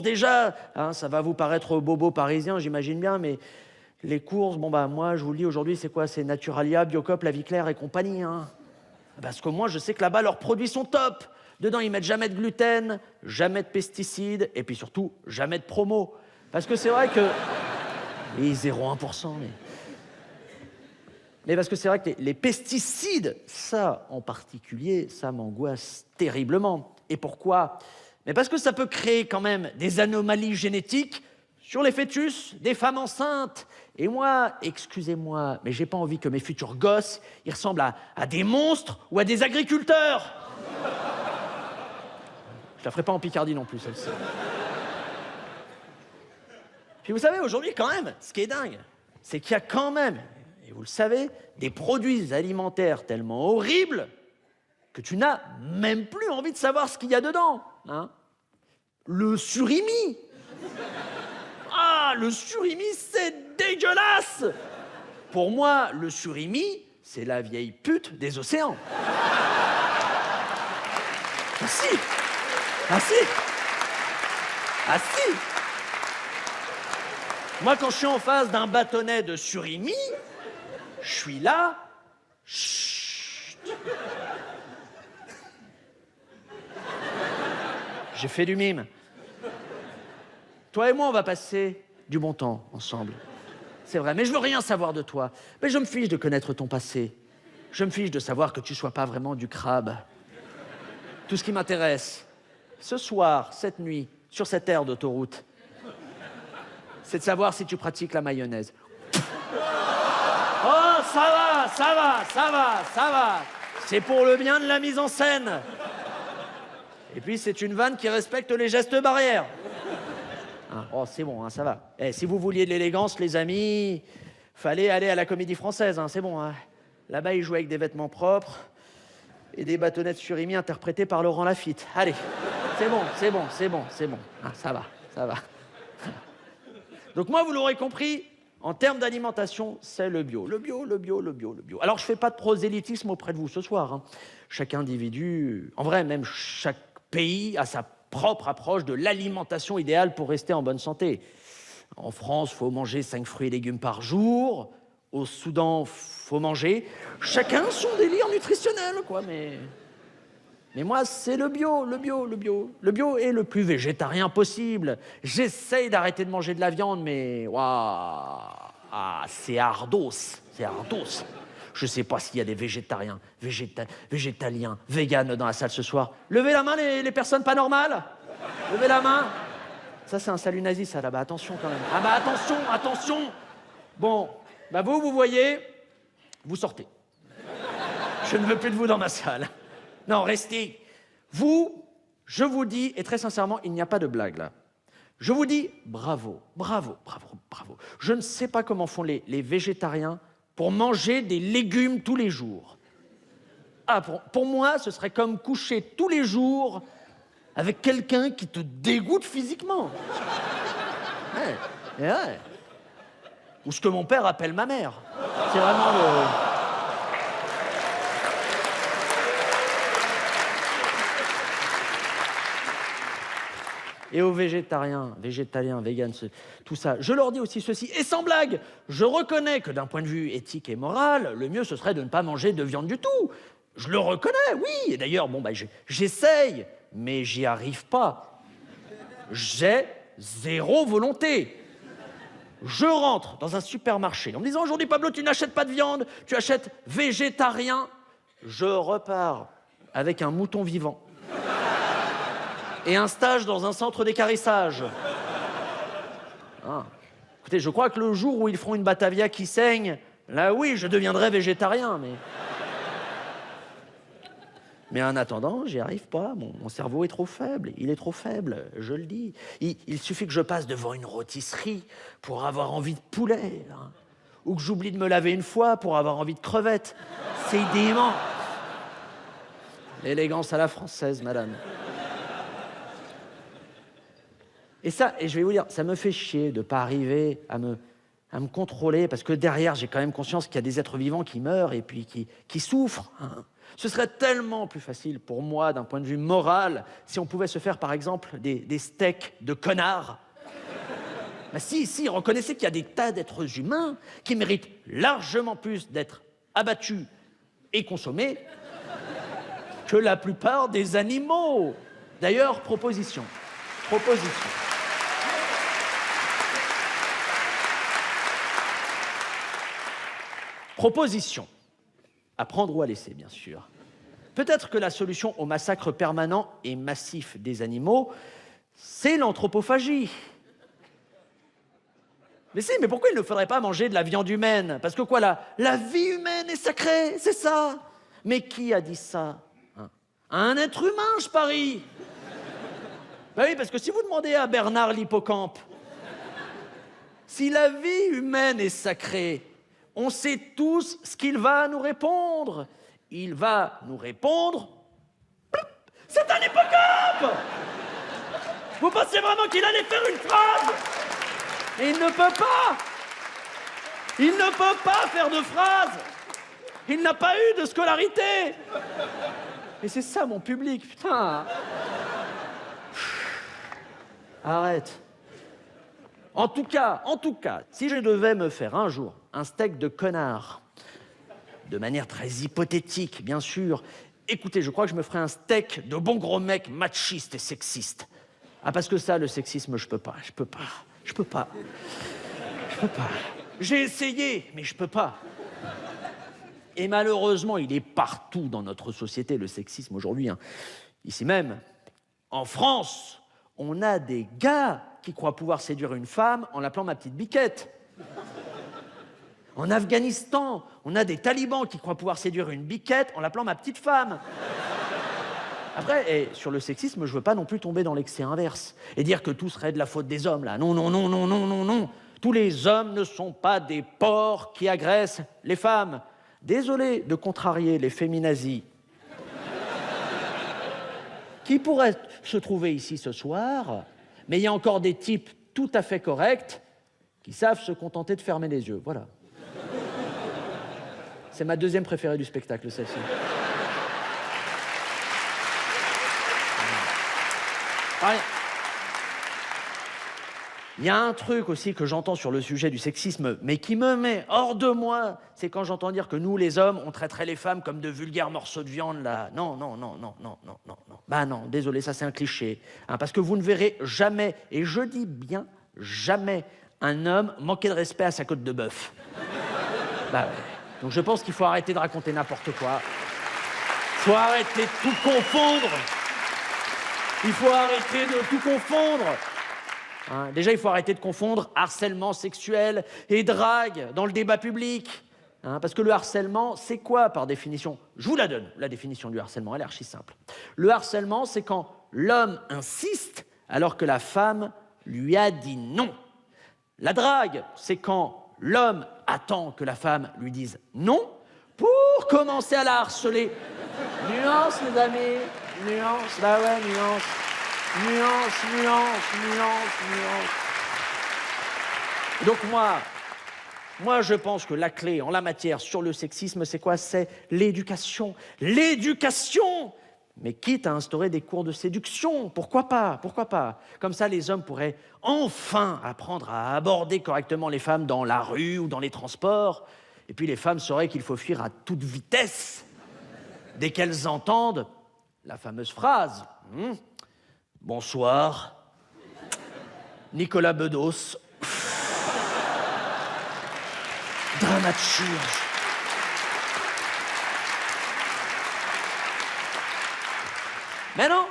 Speaker 1: déjà, hein, ça va vous paraître bobo parisien, j'imagine bien, mais les courses, moi je vous le dis aujourd'hui, c'est quoi? C'est Naturalia, Biocop, La Vie Claire et compagnie. Hein. Parce que moi je sais que là-bas leurs produits sont top. Dedans ils mettent jamais de gluten, jamais de pesticides, et puis surtout jamais de promo. Parce que c'est vrai que... Et 0,1%, mais parce que c'est vrai que les pesticides, ça en particulier, ça m'angoisse terriblement. Et pourquoi? Mais parce que ça peut créer quand même des anomalies génétiques sur les fœtus des femmes enceintes. Et moi, excusez-moi, mais j'ai pas envie que mes futurs gosses, ils ressemblent à des monstres ou à des agriculteurs. Je la ferai pas en Picardie non plus, celle-ci. Puis vous savez, aujourd'hui, quand même, ce qui est dingue, c'est qu'il y a quand même... Et vous le savez, des produits alimentaires tellement horribles que tu n'as même plus envie de savoir ce qu'il y a dedans. Hein. Le surimi. Ah, le surimi, c'est dégueulasse. Pour moi, le surimi, c'est la vieille pute des océans. Si. Ah si. Ah si. Moi, quand je suis en face d'un bâtonnet de surimi, je suis là. Chut. J'ai fait du mime. Toi et moi, on va passer du bon temps ensemble. C'est vrai, mais je veux rien savoir de toi. Mais je me fiche de connaître ton passé. Je me fiche de savoir que tu sois pas vraiment du crabe. Tout ce qui m'intéresse, ce soir, cette nuit, sur cette aire d'autoroute, c'est de savoir si tu pratiques la mayonnaise. Oh, ça va. C'est pour le bien de la mise en scène. Et puis, c'est une vanne qui respecte les gestes barrières. Hein, oh, c'est bon, hein, ça va. Eh, si vous vouliez de l'élégance, les amis, fallait aller à la Comédie Française, hein, c'est bon. Hein. Là-bas, ils jouaient avec des vêtements propres et des bâtonnets de surimi interprétés par Laurent Lafitte. Allez, c'est bon. Ah, ça va. Donc moi, vous l'aurez compris, en termes d'alimentation, c'est le bio. Le bio. Alors, je fais pas de prosélytisme auprès de vous ce soir. Hein. Chaque individu, en vrai, même chaque pays a sa propre approche de l'alimentation idéale pour rester en bonne santé. En France, il faut manger 5 fruits et légumes par jour. Au Soudan, faut manger. Chacun son délire nutritionnel, quoi, mais moi, c'est le bio. Le bio est le plus végétarien possible. J'essaye d'arrêter de manger de la viande, mais waouh, c'est ardos. Je sais pas s'il y a des végétariens, végétaliens, véganes dans la salle ce soir. Levez la main, les personnes pas normales. Levez la main. Ça, c'est un salut nazi, ça, là-bas. Attention, quand même. Ah bah, attention. Bon, bah vous voyez, vous sortez. Je ne veux plus de vous dans ma salle. Non, restez. Vous, je vous dis, et très sincèrement, il n'y a pas de blague, là. Je vous dis bravo. Je ne sais pas comment font les végétariens pour manger des légumes tous les jours. Ah, pour moi, ce serait comme coucher tous les jours avec quelqu'un qui te dégoûte physiquement. Ouais. Ou ce que mon père appelle ma mère. C'est vraiment le... Et aux végétariens, véganes, tout ça, je leur dis aussi ceci, et sans blague, je reconnais que d'un point de vue éthique et moral, le mieux ce serait de ne pas manger de viande du tout. Je le reconnais, oui, et d'ailleurs, j'essaye, mais j'y arrive pas. J'ai zéro volonté. Je rentre dans un supermarché en me disant « Aujourd'hui, Pablo, tu n'achètes pas de viande, tu achètes végétarien. » Je repars avec un mouton vivant et un stage dans un centre d'équarrissage. Ah. Écoutez, je crois que le jour où ils feront une Batavia qui saigne, là oui, je deviendrai végétarien, mais en attendant, j'y arrive pas. Mon cerveau est trop faible. Il est trop faible, je le dis. Il suffit que je passe devant une rôtisserie pour avoir envie de poulet. Hein. Ou que j'oublie de me laver une fois pour avoir envie de crevettes. C'est dément. L'élégance à la française, madame. Et je vais vous dire, ça me fait chier de ne pas arriver à me contrôler, parce que derrière, j'ai quand même conscience qu'il y a des êtres vivants qui meurent et puis qui souffrent. Hein. Ce serait tellement plus facile pour moi, d'un point de vue moral, si on pouvait se faire, par exemple, des steaks de connards. Ben si, reconnaissez qu'il y a des tas d'êtres humains qui méritent largement plus d'être abattus et consommés que la plupart des animaux. D'ailleurs, proposition. Proposition. À prendre ou à laisser, bien sûr. Peut-être que la solution au massacre permanent et massif des animaux, c'est l'anthropophagie. Mais pourquoi il ne faudrait pas manger de la viande humaine? Parce que quoi, la vie humaine est sacrée, c'est ça. Mais qui a dit ça? Un être humain, je parie. Ben oui, parce que si vous demandez à Bernard l'hippocampe, si la vie humaine est sacrée, on sait tous ce qu'il va nous répondre. Il va nous répondre... C'est un hippocampe! Vous pensez vraiment qu'il allait faire une phrase? Et il ne peut pas! Il ne peut pas faire de phrase! Il n'a pas eu de scolarité! Et c'est ça mon public, putain! Arrête. En tout cas, si je devais me faire un jour un steak de connard, de manière très hypothétique, bien sûr, écoutez, je crois que je me ferais un steak de bon gros mec machiste et sexiste. Ah, parce que ça, le sexisme, je peux pas. J'ai essayé, mais je peux pas. Et malheureusement, il est partout dans notre société, le sexisme aujourd'hui. Ici même, en France, on a des gars qui croient pouvoir séduire une femme en l'appelant ma petite biquette. En Afghanistan, on a des talibans qui croient pouvoir séduire une biquette en l'appelant ma petite femme. Après, sur le sexisme, je veux pas non plus tomber dans l'excès inverse et dire que tout serait de la faute des hommes, là. Non. Tous les hommes ne sont pas des porcs qui agressent les femmes. Désolé de contrarier les féminazis qui pourraient se trouver ici ce soir, mais il y a encore des types tout à fait corrects qui savent se contenter de fermer les yeux. Voilà. C'est ma deuxième préférée du spectacle, celle-ci. Il y a un truc aussi que j'entends sur le sujet du sexisme, mais qui me met hors de moi, c'est quand j'entends dire que nous, les hommes, on traiterait les femmes comme de vulgaires morceaux de viande, là. Non. Bah non, désolé, ça c'est un cliché. Parce que vous ne verrez jamais, et je dis bien jamais, un homme manquer de respect à sa côte de bœuf. Bah ouais. Donc je pense qu'il faut arrêter de raconter n'importe quoi. Il faut arrêter de tout confondre. Il faut arrêter de tout confondre. Déjà, il faut arrêter de confondre harcèlement sexuel et drague dans le débat public. Parce que le harcèlement, c'est quoi par définition? Je vous la donne, la définition du harcèlement, elle est archi simple. Le harcèlement, c'est quand l'homme insiste alors que la femme lui a dit non. La drague, c'est quand l'homme attend que la femme lui dise non pour commencer à la harceler. Nuance, les amis, nuance, bah ouais, nuance. Donc moi, je pense que la clé en la matière sur le sexisme, c'est quoi? C'est l'éducation. L'éducation! Mais quitte à instaurer des cours de séduction, pourquoi pas? Comme ça, les hommes pourraient enfin apprendre à aborder correctement les femmes dans la rue ou dans les transports. Et puis les femmes sauraient qu'il faut fuir à toute vitesse dès qu'elles entendent la fameuse phrase « Bonsoir, Nicolas Bedos. » Dramaturge. Mais non,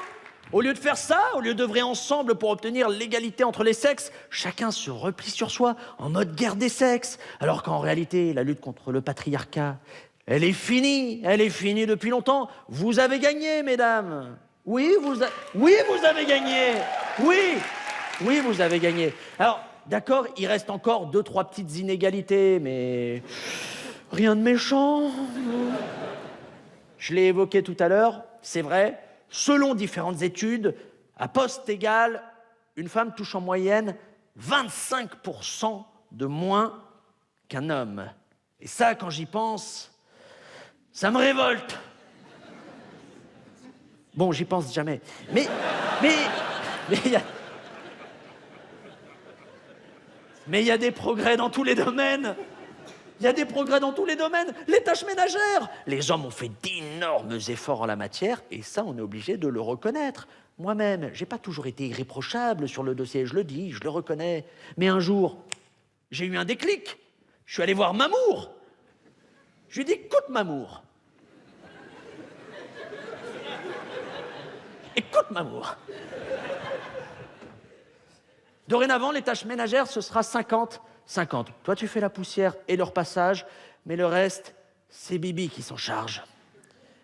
Speaker 1: au lieu de faire ça, au lieu d'œuvrer ensemble pour obtenir l'égalité entre les sexes, chacun se replie sur soi en mode guerre des sexes, alors qu'en réalité, la lutte contre le patriarcat, elle est finie depuis longtemps. Vous avez gagné, mesdames. Oui, vous avez gagné. Oui, vous avez gagné. Alors, d'accord, il reste encore 2-3 petites inégalités, mais rien de méchant. Je l'ai évoqué tout à l'heure, c'est vrai. Selon différentes études, à poste égal, une femme touche en moyenne 25% de moins qu'un homme. Et ça, quand j'y pense, ça me révolte. Bon, j'y pense jamais. Mais il y a des progrès dans tous les domaines. Les tâches ménagères. Les hommes ont fait d'énormes efforts en la matière, et ça, on est obligé de le reconnaître. Moi-même, j'ai pas toujours été irréprochable sur le dossier, je le dis, je le reconnais. Mais un jour, j'ai eu un déclic. Je suis allé voir Mamour. Je lui ai dit, écoute, Mamour. Écoute, Mamour. Dorénavant, les tâches ménagères, ce sera 50-50. Toi, tu fais la poussière et le repassage, mais le reste, c'est Bibi qui s'en charge.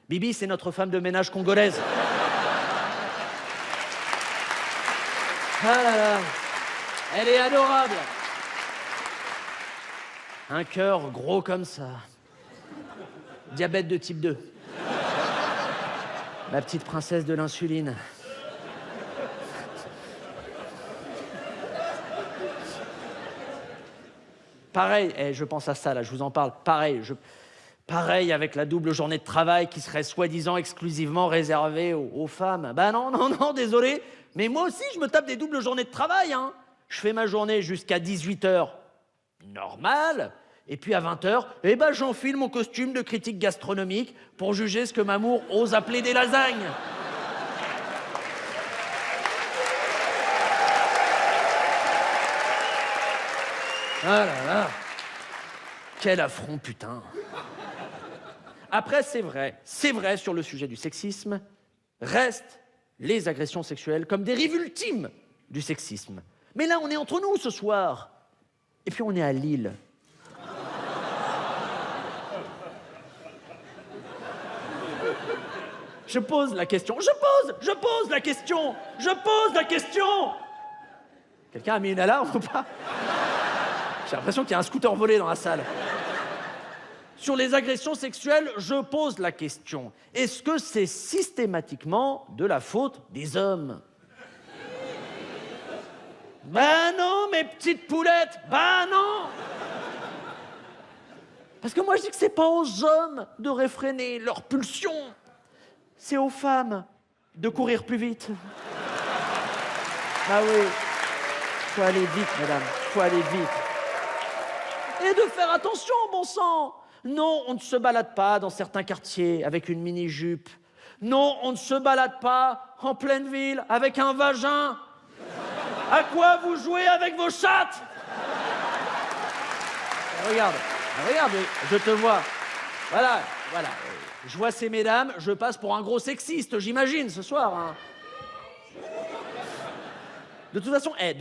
Speaker 1: Bibi, c'est notre femme de ménage congolaise. Ah là là, elle est adorable. Un cœur gros comme ça. Diabète de type 2. Ma petite princesse de l'insuline. Pareil, je pense à ça, là, je vous en parle. Pareil, Pareil avec la double journée de travail qui serait soi-disant exclusivement réservée aux femmes. Ben non, non, non, désolé. Mais moi aussi, je me tape des doubles journées de travail, hein. Je fais ma journée jusqu'à 18h, normal. Et puis à 20h, eh ben j'enfile mon costume de critique gastronomique pour juger ce que Mamour ose appeler des lasagnes. Ah là là. Quel affront, putain. Après, c'est vrai sur le sujet du sexisme, restent les agressions sexuelles comme des rives ultimes du sexisme. Mais là, on est entre nous ce soir. Et puis on est à Lille. Je pose la question. Quelqu'un a mis une alarme ou pas? J'ai l'impression qu'il y a un scooter volé dans la salle. Sur les agressions sexuelles, je pose la question. Est-ce que c'est systématiquement de la faute des hommes? Ben non, mes petites poulettes, ben non! Parce que moi, je dis que c'est pas aux hommes de réfréner leurs pulsions. C'est aux femmes de courir plus vite. Ah oui, faut aller vite, madame, faut aller vite. Et de faire attention, bon sang! Non, on ne se balade pas dans certains quartiers avec une mini-jupe. Non, on ne se balade pas en pleine ville avec un vagin. À quoi vous jouez avec vos chattes? Regarde, je te vois. Voilà. Je vois ces mesdames, je passe pour un gros sexiste, j'imagine, ce soir. Hein. De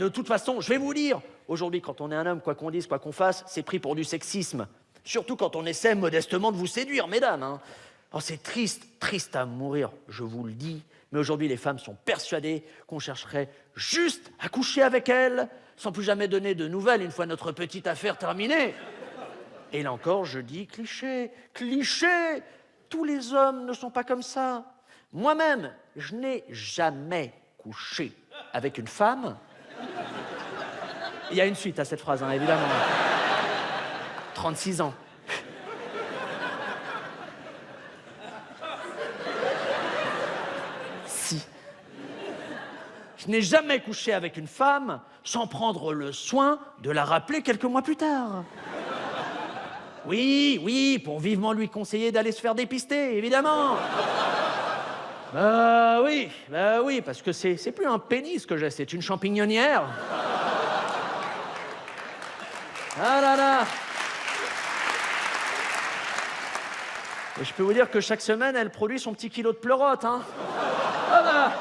Speaker 1: toute façon, je vais vous dire, aujourd'hui, quand on est un homme, quoi qu'on dise, quoi qu'on fasse, c'est pris pour du sexisme. Surtout quand on essaie modestement de vous séduire, mesdames. Hein. Alors c'est triste à mourir, je vous le dis. Mais aujourd'hui, les femmes sont persuadées qu'on chercherait juste à coucher avec elles, sans plus jamais donner de nouvelles une fois notre petite affaire terminée. Et là encore, je dis cliché. Tous les hommes ne sont pas comme ça. Moi-même, je n'ai jamais couché avec une femme. Il y a une suite à cette phrase, hein, évidemment. 36 ans. Si. Je n'ai jamais couché avec une femme sans prendre le soin de la rappeler quelques mois plus tard. Oui, pour vivement lui conseiller d'aller se faire dépister, évidemment. Bah oui, parce que c'est plus un pénis que j'ai, c'est une champignonnière. Ah là là. Et je peux vous dire que chaque semaine, elle produit son petit kilo de pleurote, hein. Voilà.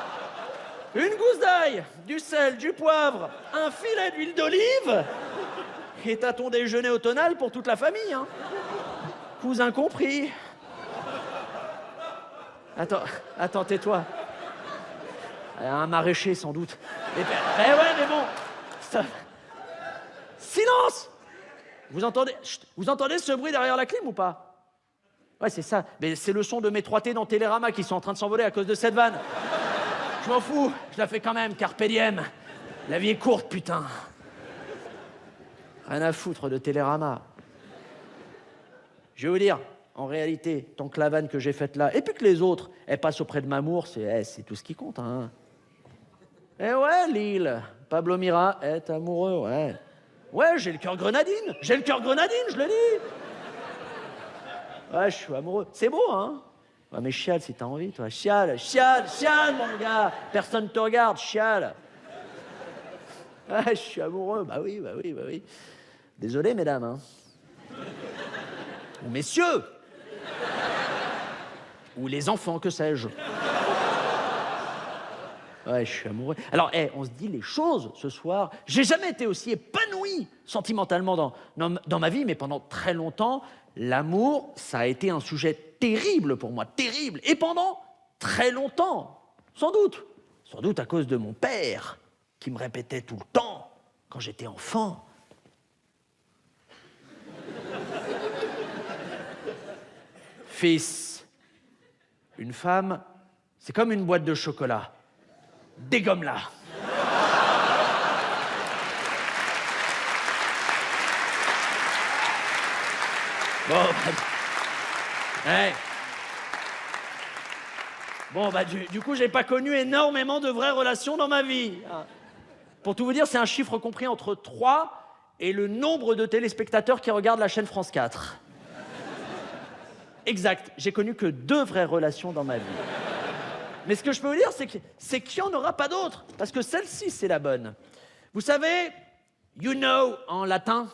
Speaker 1: Une gousse d'ail, du sel, du poivre, un filet d'huile d'olive. Et t'as ton déjeuner automnal pour toute la famille, hein. Cousin compris. Attends, tais-toi. Un maraîcher, sans doute. Ouais, mais bon. Stop. Silence! Vous entendez ce bruit derrière la clim ou pas? Ouais, c'est ça. Mais c'est le son de mes 3T dans Télérama qui sont en train de s'envoler à cause de cette vanne. Je m'en fous, je la fais quand même, carpe diem. La vie est courte, putain. Rien à foutre de Télérama. Je vais vous dire, en réalité, tant que la vanne que j'ai faite là, et puis que les autres, elles passent auprès de Mamour, c'est tout ce qui compte, hein. Eh ouais, Lille, Pablo Mira est amoureux, ouais. Ouais, j'ai le cœur grenadine, je le dis. Ouais, je suis amoureux. C'est beau, hein? Ouais, mais chiale si t'as envie, toi. Chiale, mon gars. Personne te regarde, chiale. Ouais, je suis amoureux. Bah oui. Désolé, mesdames, hein. Ou messieurs. Ou les enfants, que sais-je. Ouais, je suis amoureux. Alors, on se dit les choses ce soir. J'ai jamais été aussi épanoui sentimentalement dans ma vie, mais pendant très longtemps, l'amour, ça a été un sujet terrible pour moi, terrible. Et pendant très longtemps, sans doute à cause de mon père, qui me répétait tout le temps, quand j'étais enfant. Fils, une femme, c'est comme une boîte de chocolat. Dégomme-la. Bon, Ouais. Bon, bah, du coup, j'ai pas connu énormément de vraies relations dans ma vie. Pour tout vous dire, c'est un chiffre compris entre 3 et le nombre de téléspectateurs qui regardent la chaîne France 4. Exact, j'ai connu que 2 vraies relations dans ma vie. Mais ce que je peux vous dire, c'est qu'il n'y en aura pas d'autres, parce que celle-ci, c'est la bonne. Vous savez, you know en latin.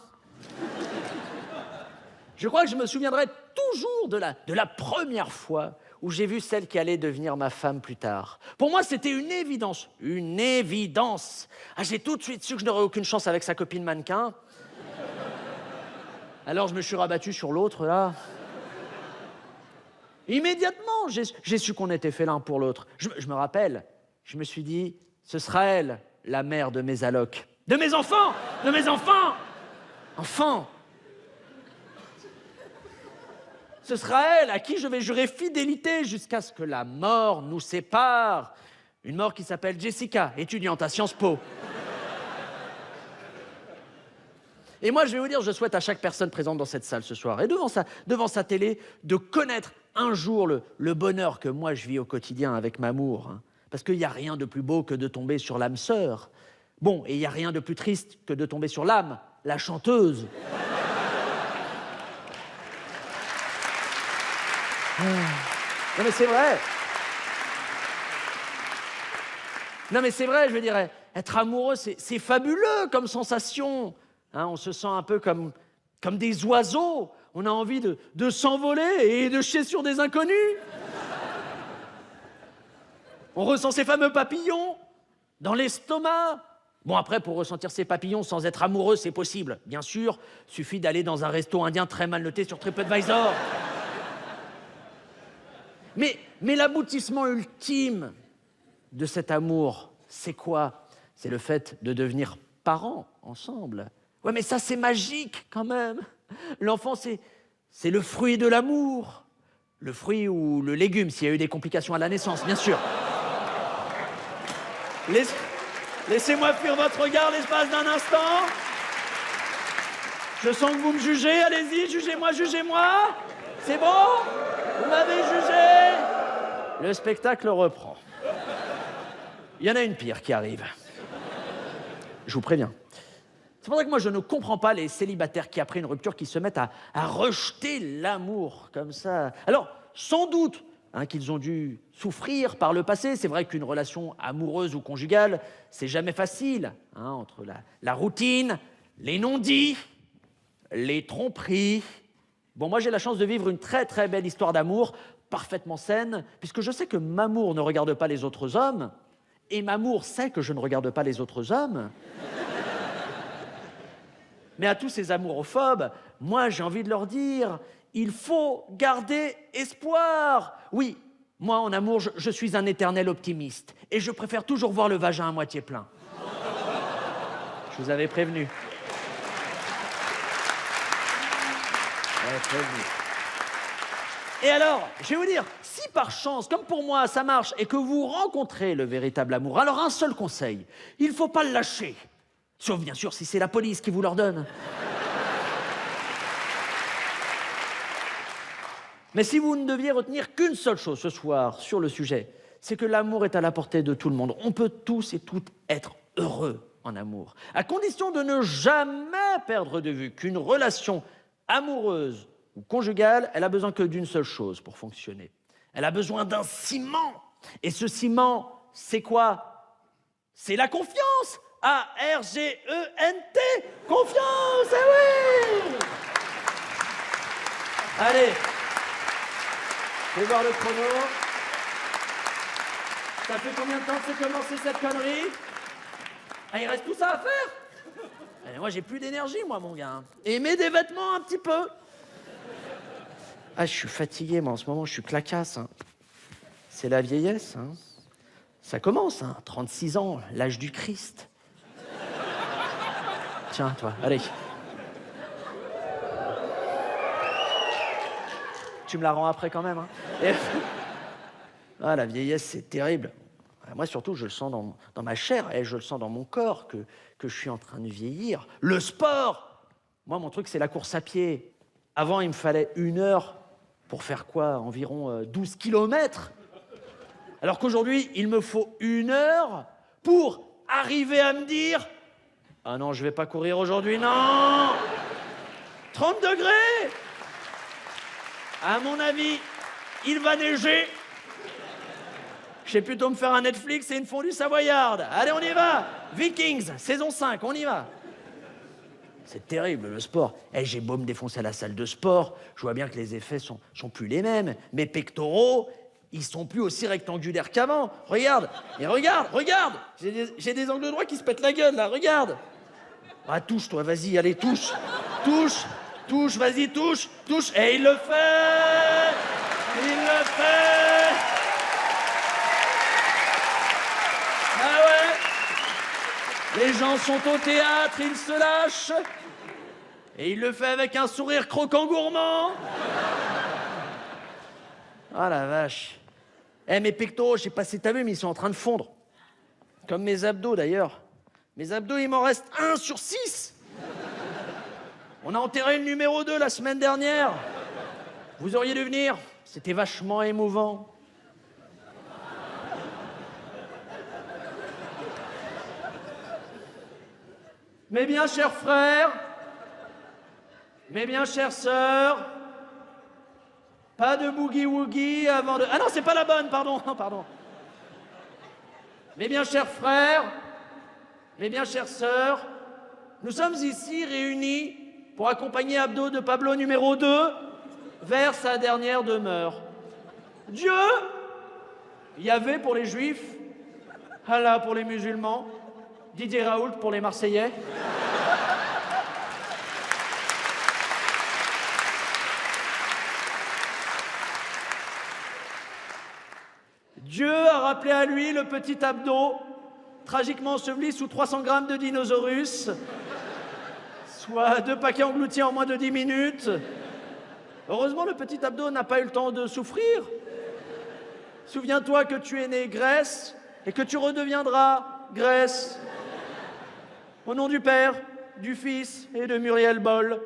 Speaker 1: Je crois que je me souviendrai toujours de la première fois où j'ai vu celle qui allait devenir ma femme plus tard. Pour moi, c'était une évidence. Une évidence. Ah, j'ai tout de suite su que je n'aurais aucune chance avec sa copine mannequin. Alors, je me suis rabattu sur l'autre, là. Immédiatement, j'ai su qu'on était fait l'un pour l'autre. Je me rappelle, je me suis dit, ce sera elle, la mère de mes allocs. De mes enfants! De mes enfants! Enfants! Ce sera elle à qui je vais jurer fidélité jusqu'à ce que la mort nous sépare. Une mort qui s'appelle Jessica, étudiante à Sciences Po. Et moi, je vais vous dire, je souhaite à chaque personne présente dans cette salle ce soir et devant sa télé de connaître un jour le bonheur que moi je vis au quotidien avec Mamour. Hein. Parce qu'il n'y a rien de plus beau que de tomber sur l'âme sœur. Bon, et il n'y a rien de plus triste que de tomber sur l'âme, la chanteuse. Non mais c'est vrai. Non mais c'est vrai, je veux dire, être amoureux, c'est fabuleux comme sensation. Hein, on se sent un peu comme des oiseaux. On a envie de s'envoler et de chier sur des inconnus. On ressent ces fameux papillons dans l'estomac. Bon, après, pour ressentir ces papillons sans être amoureux, c'est possible. Bien sûr, suffit d'aller dans un resto indien très mal noté sur TripAdvisor. Mais l'aboutissement ultime de cet amour, c'est quoi? C'est le fait de devenir parents ensemble. Ouais, mais ça, c'est magique quand même. L'enfant, c'est le fruit de l'amour. Le fruit ou le légume, s'il y a eu des complications à la naissance, bien sûr. Laissez-moi fuir votre regard l'espace d'un instant. Je sens que vous me jugez, allez-y, jugez-moi, jugez-moi. C'est bon? Vous m'avez jugé? Le spectacle reprend. Il y en a une pire qui arrive. Je vous préviens. C'est pour ça que moi, je ne comprends pas les célibataires qui, après une rupture, qui se mettent à rejeter l'amour comme ça. Alors, sans doute qu'ils ont dû souffrir par le passé. C'est vrai qu'une relation amoureuse ou conjugale, c'est jamais facile. Entre la routine, les non-dits, les tromperies. Bon, moi, j'ai la chance de vivre une très, très belle histoire d'amour, parfaitement saine, puisque je sais que Mamour ne regarde pas les autres hommes, et Mamour sait que je ne regarde pas les autres hommes. Mais à tous ces amourophobes, moi, j'ai envie de leur dire, il faut garder espoir. Oui, moi, en amour, je suis un éternel optimiste, et je préfère toujours voir le vagin à moitié plein. Je vous avais prévenu. Et alors, je vais vous dire, si par chance, comme pour moi, ça marche et que vous rencontrez le véritable amour, alors un seul conseil, il ne faut pas le lâcher. Sauf bien sûr si c'est la police qui vous l'ordonne. Mais si vous ne deviez retenir qu'une seule chose ce soir sur le sujet, c'est que l'amour est à la portée de tout le monde. On peut tous et toutes être heureux en amour, à condition de ne jamais perdre de vue qu'une relation amoureuse ou conjugale, elle a besoin que d'une seule chose pour fonctionner. Elle a besoin d'un ciment. Et ce ciment, c'est quoi? C'est la confiance. A-R-G-E-N-T. Confiance, eh oui. Allez, je vais voir le chrono. Ça fait combien de temps que c'est commencé cette connerie? Il reste tout ça à faire. Moi, j'ai plus d'énergie, moi, mon gars. Et mets des vêtements un petit peu. Je suis fatigué, moi, en ce moment, je suis clacasse. C'est la vieillesse. Ça commence, 36 ans, l'âge du Christ. Tiens, toi, allez. Tu me la rends après quand même. La vieillesse, c'est terrible. Moi, surtout, je le sens dans ma chair et je le sens dans mon corps que je suis en train de vieillir. Le sport! Moi, mon truc, c'est la course à pied. Avant, il me fallait 1 heure pour faire quoi? Environ 12 kilomètres. Alors qu'aujourd'hui, il me faut 1 heure pour arriver à me dire « Ah non, je vais pas courir aujourd'hui, non ! 30 degrés ! À mon avis, il va neiger. Je vais plutôt me faire un Netflix et une fondue savoyarde. Allez, on y va! Vikings, saison 5, on y va. C'est terrible, le sport. J'ai beau me défoncer à la salle de sport, je vois bien que les effets sont plus les mêmes. Mes pectoraux, ils sont plus aussi rectangulaires qu'avant. Regarde, et regarde. J'ai des angles droits qui se pètent la gueule, là, regarde. Ah, touche, toi, vas-y, allez, touche. Touche, vas-y, touche. Et il le fait. Ah ouais. Les gens sont au théâtre, ils se lâchent. Et il le fait avec un sourire croquant gourmand. Ah la vache. Mes pectoraux, je sais pas si t'as vu, mais ils sont en train de fondre. Comme mes abdos d'ailleurs. Mes abdos, il m'en reste 1 sur 6. On a enterré le numéro 2 la semaine dernière. Vous auriez dû venir. C'était vachement émouvant. Mes bien chers frères, mes bien chères sœurs, pas de boogie-woogie avant de... Ah non, c'est pas la bonne, pardon. Mes bien chers frères, mes bien chères sœurs, nous sommes ici réunis pour accompagner Abdo de Pablo numéro 2 vers sa dernière demeure. Dieu, Yahvé pour les juifs, Allah pour les musulmans, Didier Raoult pour les Marseillais. Dieu a rappelé à lui le petit Abdo, tragiquement enseveli sous 300 grammes de dinosaurus, soit 2 paquets engloutis en moins de 10 minutes. Heureusement, le petit Abdo n'a pas eu le temps de souffrir. Souviens-toi que tu es né Grèce et que tu redeviendras Grèce. Au nom du Père, du Fils et de Muriel Boll.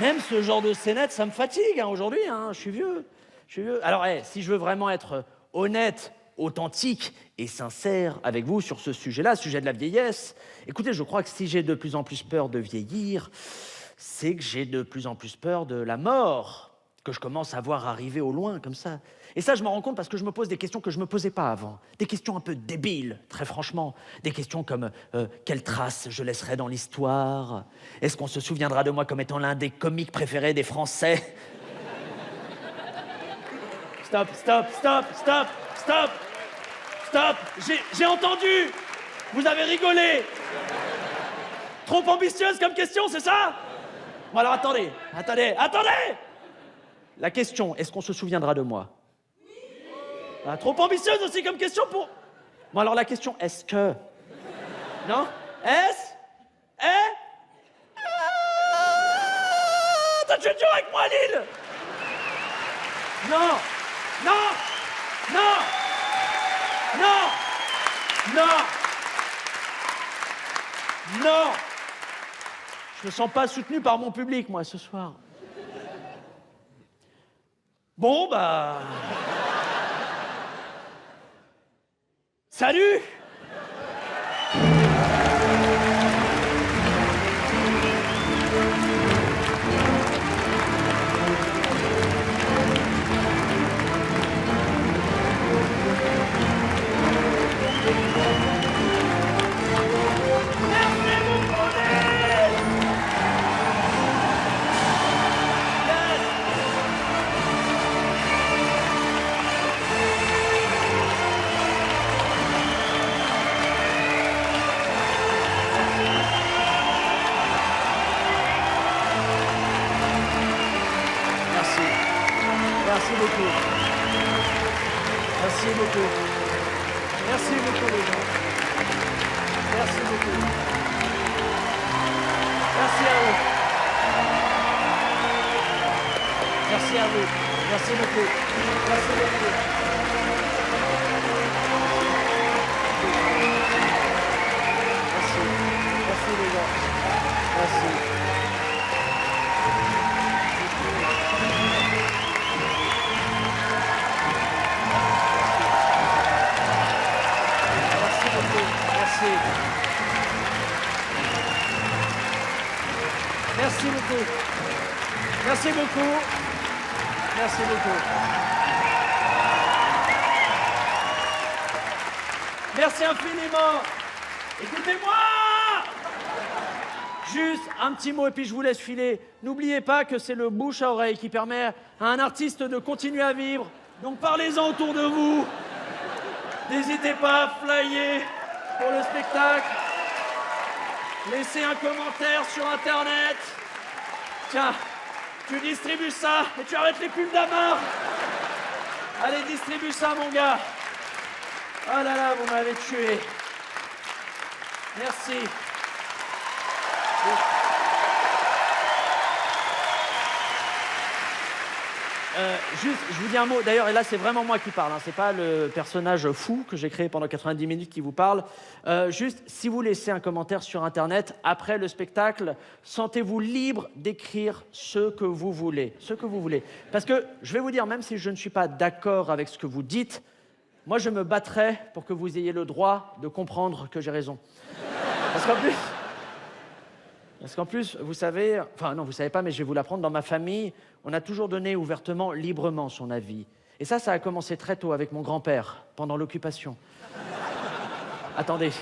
Speaker 1: Même ce genre de scénette, ça me fatigue aujourd'hui, je suis vieux. Alors, si je veux vraiment être honnête, authentique et sincère avec vous sur ce sujet-là, sujet de la vieillesse, écoutez, je crois que si j'ai de plus en plus peur de vieillir, c'est que j'ai de plus en plus peur de la mort, que je commence à voir arriver au loin, comme ça. Et ça, je m'en rends compte parce que je me pose des questions que je ne me posais pas avant. Des questions un peu débiles, très franchement. Des questions comme quelle trace je laisserai dans l'histoire? Est-ce qu'on se souviendra de moi comme étant l'un des comiques préférés des Français? Stop. J'ai entendu. Vous avez rigolé. Trop ambitieuse comme question, c'est ça? Bon alors attendez. La question, est-ce qu'on se souviendra de moi? Trop ambitieuse aussi comme question pour... Bon alors la question, est-ce que... Non? T'as tué dur avec moi, Lille? Non. Je me sens pas soutenu par mon public, moi, ce soir. Bon, bah... Salut! Merci beaucoup les gens. Merci beaucoup. Merci à vous. Merci à vous. Merci beaucoup. Merci beaucoup. Merci. Merci beaucoup. Merci. Merci beaucoup. Merci beaucoup. Merci beaucoup. Merci infiniment. Écoutez-moi! Juste un petit mot et puis je vous laisse filer. N'oubliez pas que c'est le bouche à oreille qui permet à un artiste de continuer à vivre. Donc parlez-en autour de vous. N'hésitez pas à flyer pour le spectacle. Laissez un commentaire sur Internet. Tiens, tu distribues ça et tu arrêtes les pubs d'Amar. Allez, distribue ça, mon gars. Oh là là, vous m'avez tué. Merci. Juste, je vous dis un mot. D'ailleurs, et là, c'est vraiment moi qui parle. Hein. C'est pas le personnage fou que j'ai créé pendant 90 minutes qui vous parle. Juste, si vous laissez un commentaire sur Internet après le spectacle, sentez-vous libre d'écrire ce que vous voulez. Ce que vous voulez. Parce que, je vais vous dire, même si je ne suis pas d'accord avec ce que vous dites, moi, je me battrai pour que vous ayez le droit de comprendre que j'ai raison. Parce qu'en plus, vous savez... Enfin, non, vous savez pas, mais je vais vous l'apprendre. Dans ma famille, on a toujours donné ouvertement, librement son avis. Et ça a commencé très tôt avec mon grand-père, pendant l'occupation. Attendez.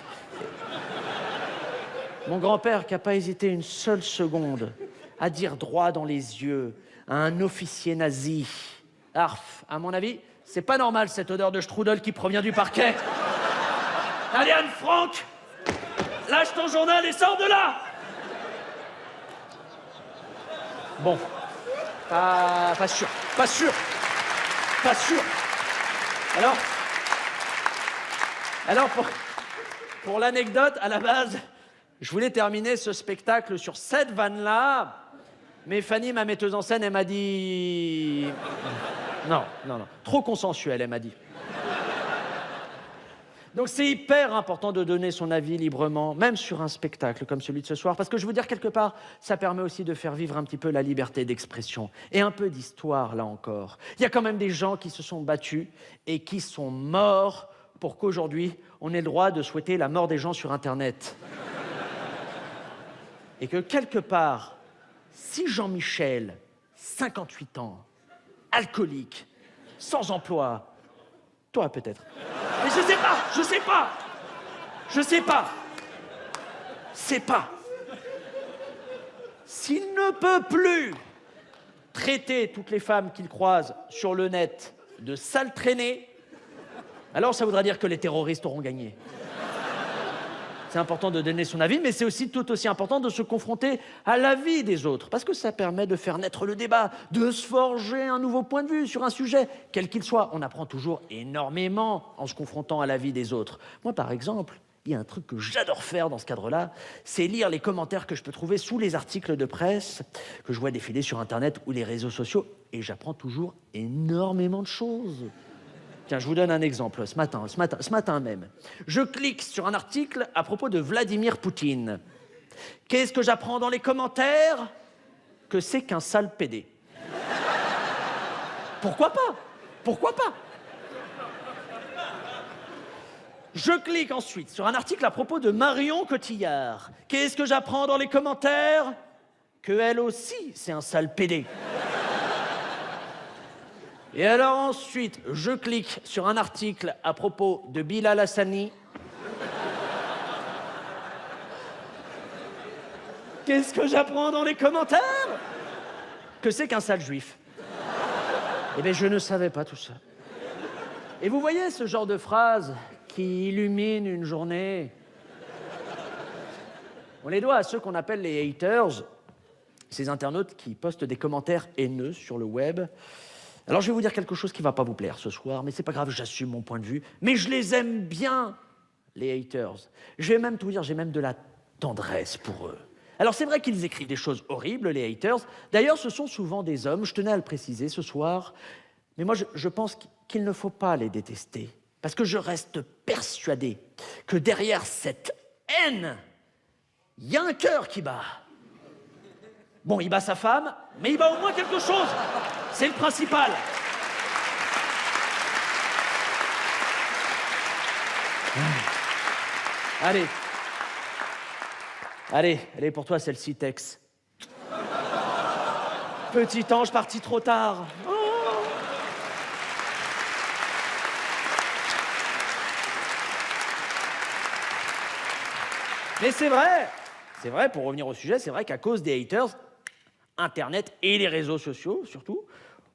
Speaker 1: Mon grand-père qui n'a pas hésité une seule seconde à dire droit dans les yeux à un officier nazi. Arf, à mon avis, c'est pas normal cette odeur de strudel qui provient du parquet. Allez, Anne Frank, lâche ton journal et sors de là. Bon, pas sûr. Alors pour l'anecdote, à la base, je voulais terminer ce spectacle sur cette vanne-là, mais Fanny, ma metteuse en scène, elle m'a dit... Non, trop consensuel, elle m'a dit. Donc c'est hyper important de donner son avis librement, même sur un spectacle comme celui de ce soir, parce que je veux dire, quelque part, ça permet aussi de faire vivre un petit peu la liberté d'expression. Et un peu d'histoire, là encore. Il y a quand même des gens qui se sont battus et qui sont morts pour qu'aujourd'hui, on ait le droit de souhaiter la mort des gens sur Internet. Et que quelque part, si Jean-Michel, 58 ans, alcoolique, sans emploi, toi peut-être... Mais je sais pas. S'il ne peut plus traiter toutes les femmes qu'il croise sur le net de sales traînées, alors ça voudra dire que les terroristes auront gagné. C'est important de donner son avis, mais c'est aussi tout aussi important de se confronter à l'avis des autres, parce que ça permet de faire naître le débat, de se forger un nouveau point de vue sur un sujet, quel qu'il soit. On apprend toujours énormément en se confrontant à l'avis des autres. Moi, par exemple, il y a un truc que j'adore faire dans ce cadre-là, c'est lire les commentaires que je peux trouver sous les articles de presse que je vois défiler sur Internet ou les réseaux sociaux, et j'apprends toujours énormément de choses. Tiens, je vous donne un exemple. Ce matin même, je clique sur un article à propos de Vladimir Poutine. Qu'est-ce que j'apprends dans les commentaires? Que c'est qu'un sale pédé. Pourquoi pas? Je clique ensuite sur un article à propos de Marion Cotillard. Qu'est-ce que j'apprends dans les commentaires? Que elle aussi, c'est un sale pédé. Et alors ensuite, je clique sur un article à propos de Bilal Hassani. Qu'est-ce que j'apprends dans les commentaires? Que c'est qu'un sale juif. Eh bien, je ne savais pas tout ça. Et vous voyez ce genre de phrase qui illumine une journée? On les doit à ceux qu'on appelle les haters, ces internautes qui postent des commentaires haineux sur le web. Alors, je vais vous dire quelque chose qui ne va pas vous plaire ce soir, mais c'est pas grave, j'assume mon point de vue. Mais je les aime bien, les haters. Je vais même tout dire, j'ai même de la tendresse pour eux. Alors, c'est vrai qu'ils écrivent des choses horribles, les haters. D'ailleurs, ce sont souvent des hommes, je tenais à le préciser ce soir. Mais moi, je pense qu'il ne faut pas les détester. Parce que je reste persuadé que derrière cette haine, il y a un cœur qui bat. Bon, il bat sa femme, mais il bat au moins quelque chose. C'est le principal. Allez. Allez, pour toi, celle-ci, Tex. Petit ange parti trop tard. Oh. Mais c'est vrai, pour revenir au sujet, c'est vrai qu'à cause des haters, Internet et les réseaux sociaux, surtout,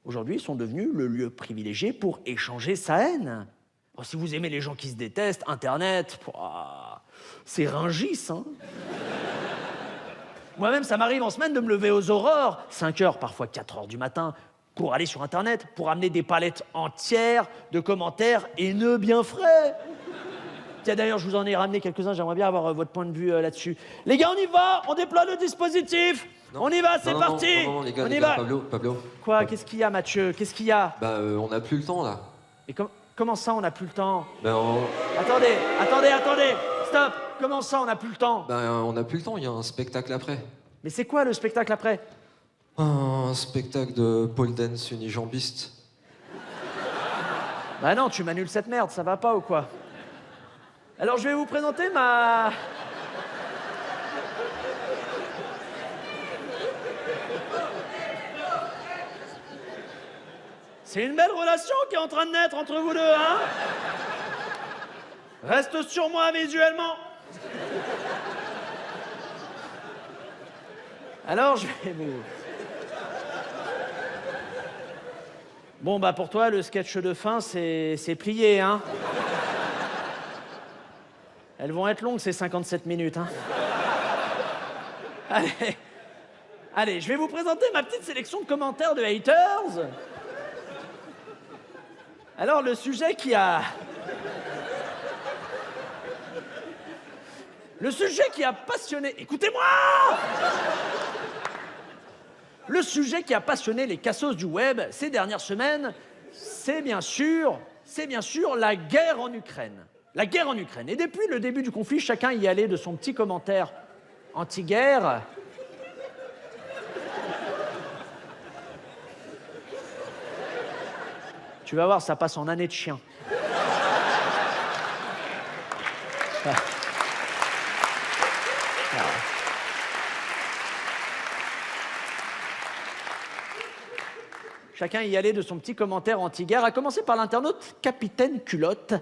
Speaker 1: aujourd'hui, sont devenus le lieu privilégié pour échanger sa haine. Oh, si vous aimez les gens qui se détestent, Internet, c'est ringis, hein. Moi-même, ça m'arrive en semaine de me lever aux aurores, 5h, parfois 4h du matin, pour aller sur Internet, pour amener des palettes entières de commentaires haineux bien frais. Tiens, d'ailleurs, je vous en ai ramené quelques-uns, j'aimerais bien avoir votre point de vue là-dessus. Les gars, on y va, on déploie le dispositif. Non. On y va, c'est parti.
Speaker 2: Non, les gars,
Speaker 1: on
Speaker 2: les
Speaker 1: y
Speaker 2: gars,
Speaker 1: va.
Speaker 2: Pablo.
Speaker 1: Quoi, qu'est-ce qu'il y a, Mathieu? Qu'est-ce qu'il y a?
Speaker 2: On n'a plus le temps, là.
Speaker 1: Et comment ça, on n'a plus le temps?
Speaker 2: Attendez,
Speaker 1: stop. Comment ça, on n'a plus le temps?
Speaker 2: On n'a plus le temps, il y a un spectacle après.
Speaker 1: Mais c'est quoi, le spectacle après?
Speaker 2: Un spectacle de pole dance unijambiste.
Speaker 1: Bah non, tu m'annules cette merde, ça va pas ou quoi? Alors, je vais vous présenter ma... C'est une belle relation qui est en train de naître entre vous deux, hein? Reste sur moi visuellement. Alors, je vais vous... Bon, bah pour toi, le sketch de fin, c'est plié, hein? Elles vont être longues, ces 57 minutes, hein? Allez, je vais vous présenter ma petite sélection de commentaires de haters. Alors, le sujet qui a passionné... Écoutez-moi! Le sujet qui a passionné les cassos du web ces dernières semaines, c'est bien sûr la guerre en Ukraine. La guerre en Ukraine. Et depuis le début du conflit, chacun y allait de son petit commentaire anti-guerre. Tu vas voir, ça passe en année de chien. Chacun y allait de son petit commentaire anti-guerre, à commencer par l'internaute Capitaine Culotte.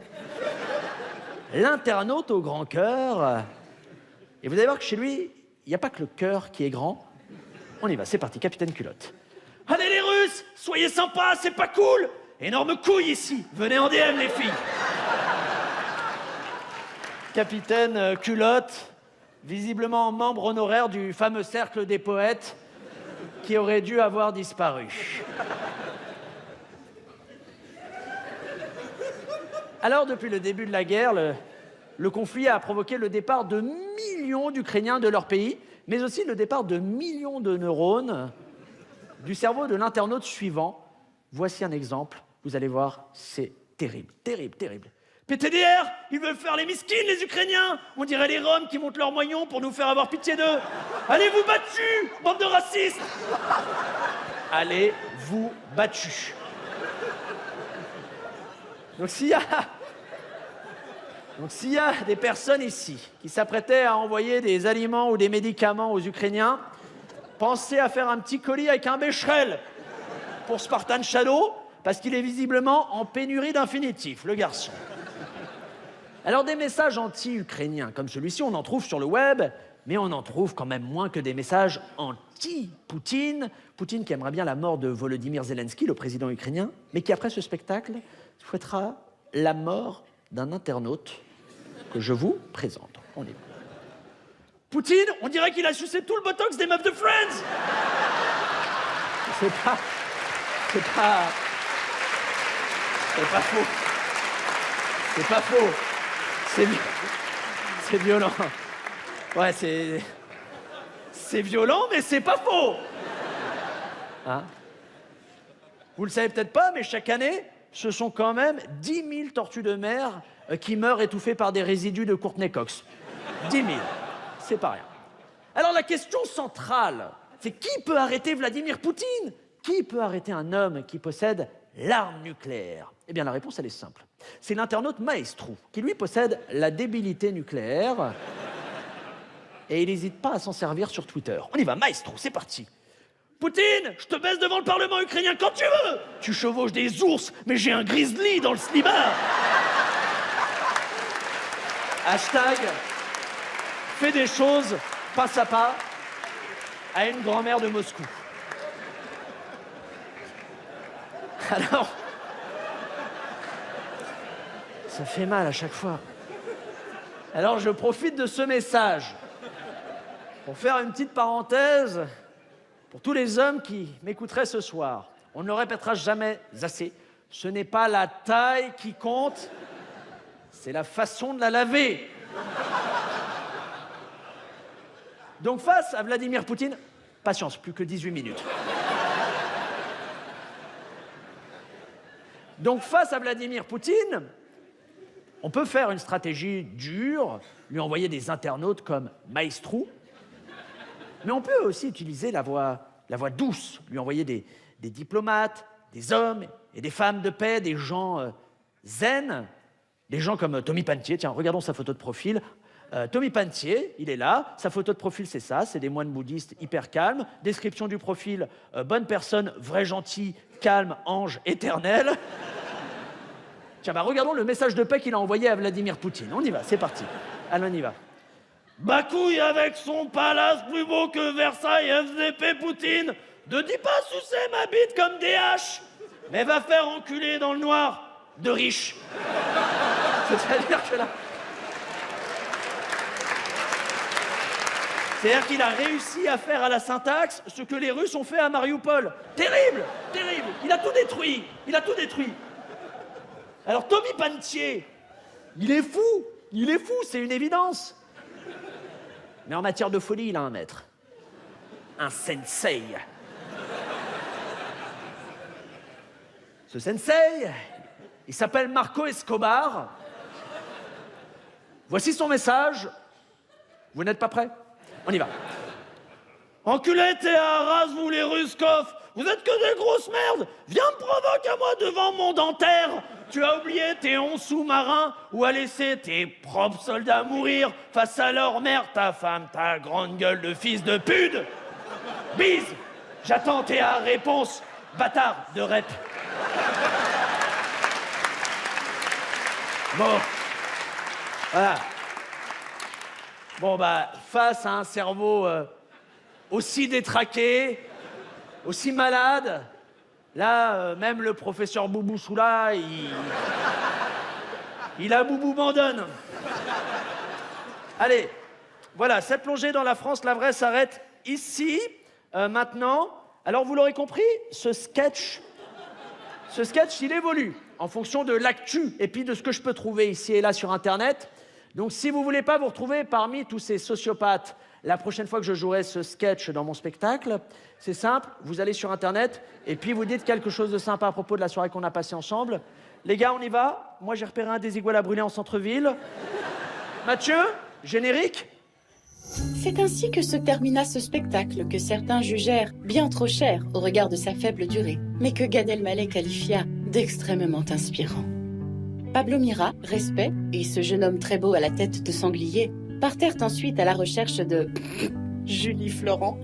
Speaker 1: L'internaute au grand cœur. Et vous allez voir que chez lui, il n'y a pas que le cœur qui est grand. On y va, c'est parti, Capitaine Culotte. Allez les Russes, soyez sympas, c'est pas cool. Énorme couille ici, venez en DM les filles. Capitaine Culotte, visiblement membre honoraire du fameux cercle des poètes qui aurait dû avoir disparu. Alors, depuis le début de la guerre, le conflit a provoqué le départ de millions d'Ukrainiens de leur pays, mais aussi le départ de millions de neurones du cerveau de l'internaute suivant. Voici un exemple, vous allez voir, c'est terrible, terrible, terrible. PTDR, ils veulent faire les miskines, les Ukrainiens. On dirait les Roms qui montent leurs moignons pour nous faire avoir pitié d'eux. Allez-vous battus, bande de racistes. Allez-vous battus. Donc s'il y a des personnes ici qui s'apprêtaient à envoyer des aliments ou des médicaments aux Ukrainiens, pensez à faire un petit colis avec un Becherel pour Spartan Shadow, parce qu'il est visiblement en pénurie d'infinitifs, le garçon. Alors des messages anti-ukrainiens comme celui-ci, on en trouve sur le web, mais on en trouve quand même moins que des messages anti-Poutine. Poutine qui aimerait bien la mort de Volodymyr Zelensky, le président ukrainien, mais qui, après ce spectacle, souhaitera la mort d'un internaute que je vous présente. On est... Poutine, on dirait qu'il a sucé tout le botox des meufs de Friends. C'est pas faux. C'est pas faux. C'est violent. Ouais, c'est violent, mais c'est pas faux. Hein? Vous le savez peut-être pas, mais chaque année, ce sont quand même 10 000 tortues de mer qui meurent étouffées par des résidus de Courtney Cox. 10 000. C'est pas rien. Alors la question centrale c'est qui peut arrêter Vladimir Poutine? Qui peut arrêter un homme qui possède l'arme nucléaire? Eh bien, la réponse, elle est simple. C'est l'internaute Maestro, qui lui possède la débilité nucléaire. Et il n'hésite pas à s'en servir sur Twitter. On y va, Maestro, c'est parti. Poutine, je te baisse devant le Parlement ukrainien quand tu veux. Tu chevauches des ours, mais j'ai un grizzly dans le slibard. Hashtag, fais des choses pas à pas à une grand-mère de Moscou. Alors, ça fait mal à chaque fois. Alors je profite de ce message pour faire une petite parenthèse pour tous les hommes qui m'écouteraient ce soir. On ne le répétera jamais assez. Ce n'est pas la taille qui compte, c'est la façon de la laver. Donc face à Vladimir Poutine, patience, plus que 18 minutes. Donc face à Vladimir Poutine, on peut faire une stratégie dure, lui envoyer des internautes comme Maestro, mais on peut aussi utiliser la voix douce, lui envoyer des diplomates, des hommes et des femmes de paix, des gens zen, des gens comme Tommy Pantier. Tiens, regardons sa photo de profil. Tommy Pantier, il est là, sa photo de profil c'est ça, c'est des moines bouddhistes hyper calmes. Description du profil, bonne personne, vrai gentil, calme, ange éternel. Tiens, bah regardons le message de paix qu'il a envoyé à Vladimir Poutine. On y va, c'est parti. Allez, on y va. Bacouille avec son palace plus beau que Versailles, FDP Poutine. Ne dis pas sucer ma bite comme des haches, mais va faire enculer dans le noir de riches. C'est-à-dire que là... C'est-à-dire qu'il a réussi à faire à la syntaxe ce que les Russes ont fait à Mariupol. Terrible, terrible. Il a tout détruit. Il a tout détruit. Alors Tommy Pantier, il est fou, c'est une évidence. Mais en matière de folie, il a un maître. Un sensei. Ce sensei, il s'appelle Marco Escobar. Voici son message. Vous n'êtes pas prêts? On y va. Enculé, t'es à race, vous les Ruskov. Vous êtes que des grosses merdes. Viens me provoquer à moi devant mon dentaire. Tu as oublié tes 11 sous-marins ou as laissé tes propres soldats mourir face à leur mère, ta femme, ta grande gueule de fils de pute. Bise. J'attends tes réponses, bâtard de rep. Bon. Voilà. Bon, bah, face à un cerveau aussi détraqué, aussi malade, là, même le professeur Boubou Soula, il a Boubou Bandonne. Allez, voilà, cette plongée dans la France, la vraie, s'arrête ici, maintenant. Alors, vous l'aurez compris, ce sketch, il évolue en fonction de l'actu et puis de ce que je peux trouver ici et là sur Internet. Donc, si vous ne voulez pas vous retrouver parmi tous ces sociopathes, la prochaine fois que je jouerai ce sketch dans mon spectacle, c'est simple, vous allez sur Internet et puis vous dites quelque chose de sympa à propos de la soirée qu'on a passée ensemble. Les gars, on y va. Moi, j'ai repéré un des iguales à brûler en centre-ville. Mathieu, générique.
Speaker 5: C'est ainsi que se termina ce spectacle que certains jugèrent bien trop cher au regard de sa faible durée, mais que Gad Elmaleh qualifia d'extrêmement inspirant. Pablo Mira, Respect et ce jeune homme très beau à la tête de sanglier partèrent ensuite à la recherche de Julie Florent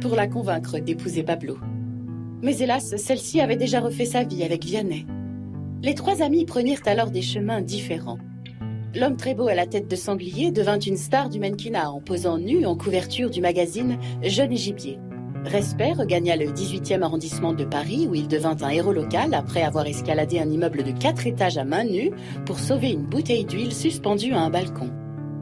Speaker 5: pour la convaincre d'épouser Pablo. Mais hélas, celle-ci avait déjà refait sa vie avec Vianney. Les trois amis prenirent alors des chemins différents. L'homme très beau à la tête de sanglier devint une star du mannequinat en posant nu en couverture du magazine Jeune et Gibier. Respect regagna le 18e arrondissement de Paris où il devint un héros local après avoir escaladé un immeuble de 4 étages à main nue pour sauver une bouteille d'huile suspendue à un balcon.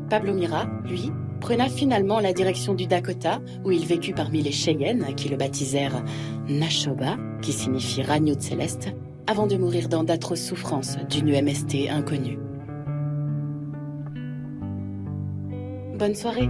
Speaker 5: Pablo Mira, lui, prena finalement la direction du Dakota où il vécut parmi les Cheyennes qui le baptisèrent Nashoba, qui signifie ragnou de céleste, avant de mourir dans d'atroces souffrances d'une UMST inconnue. Bonne soirée.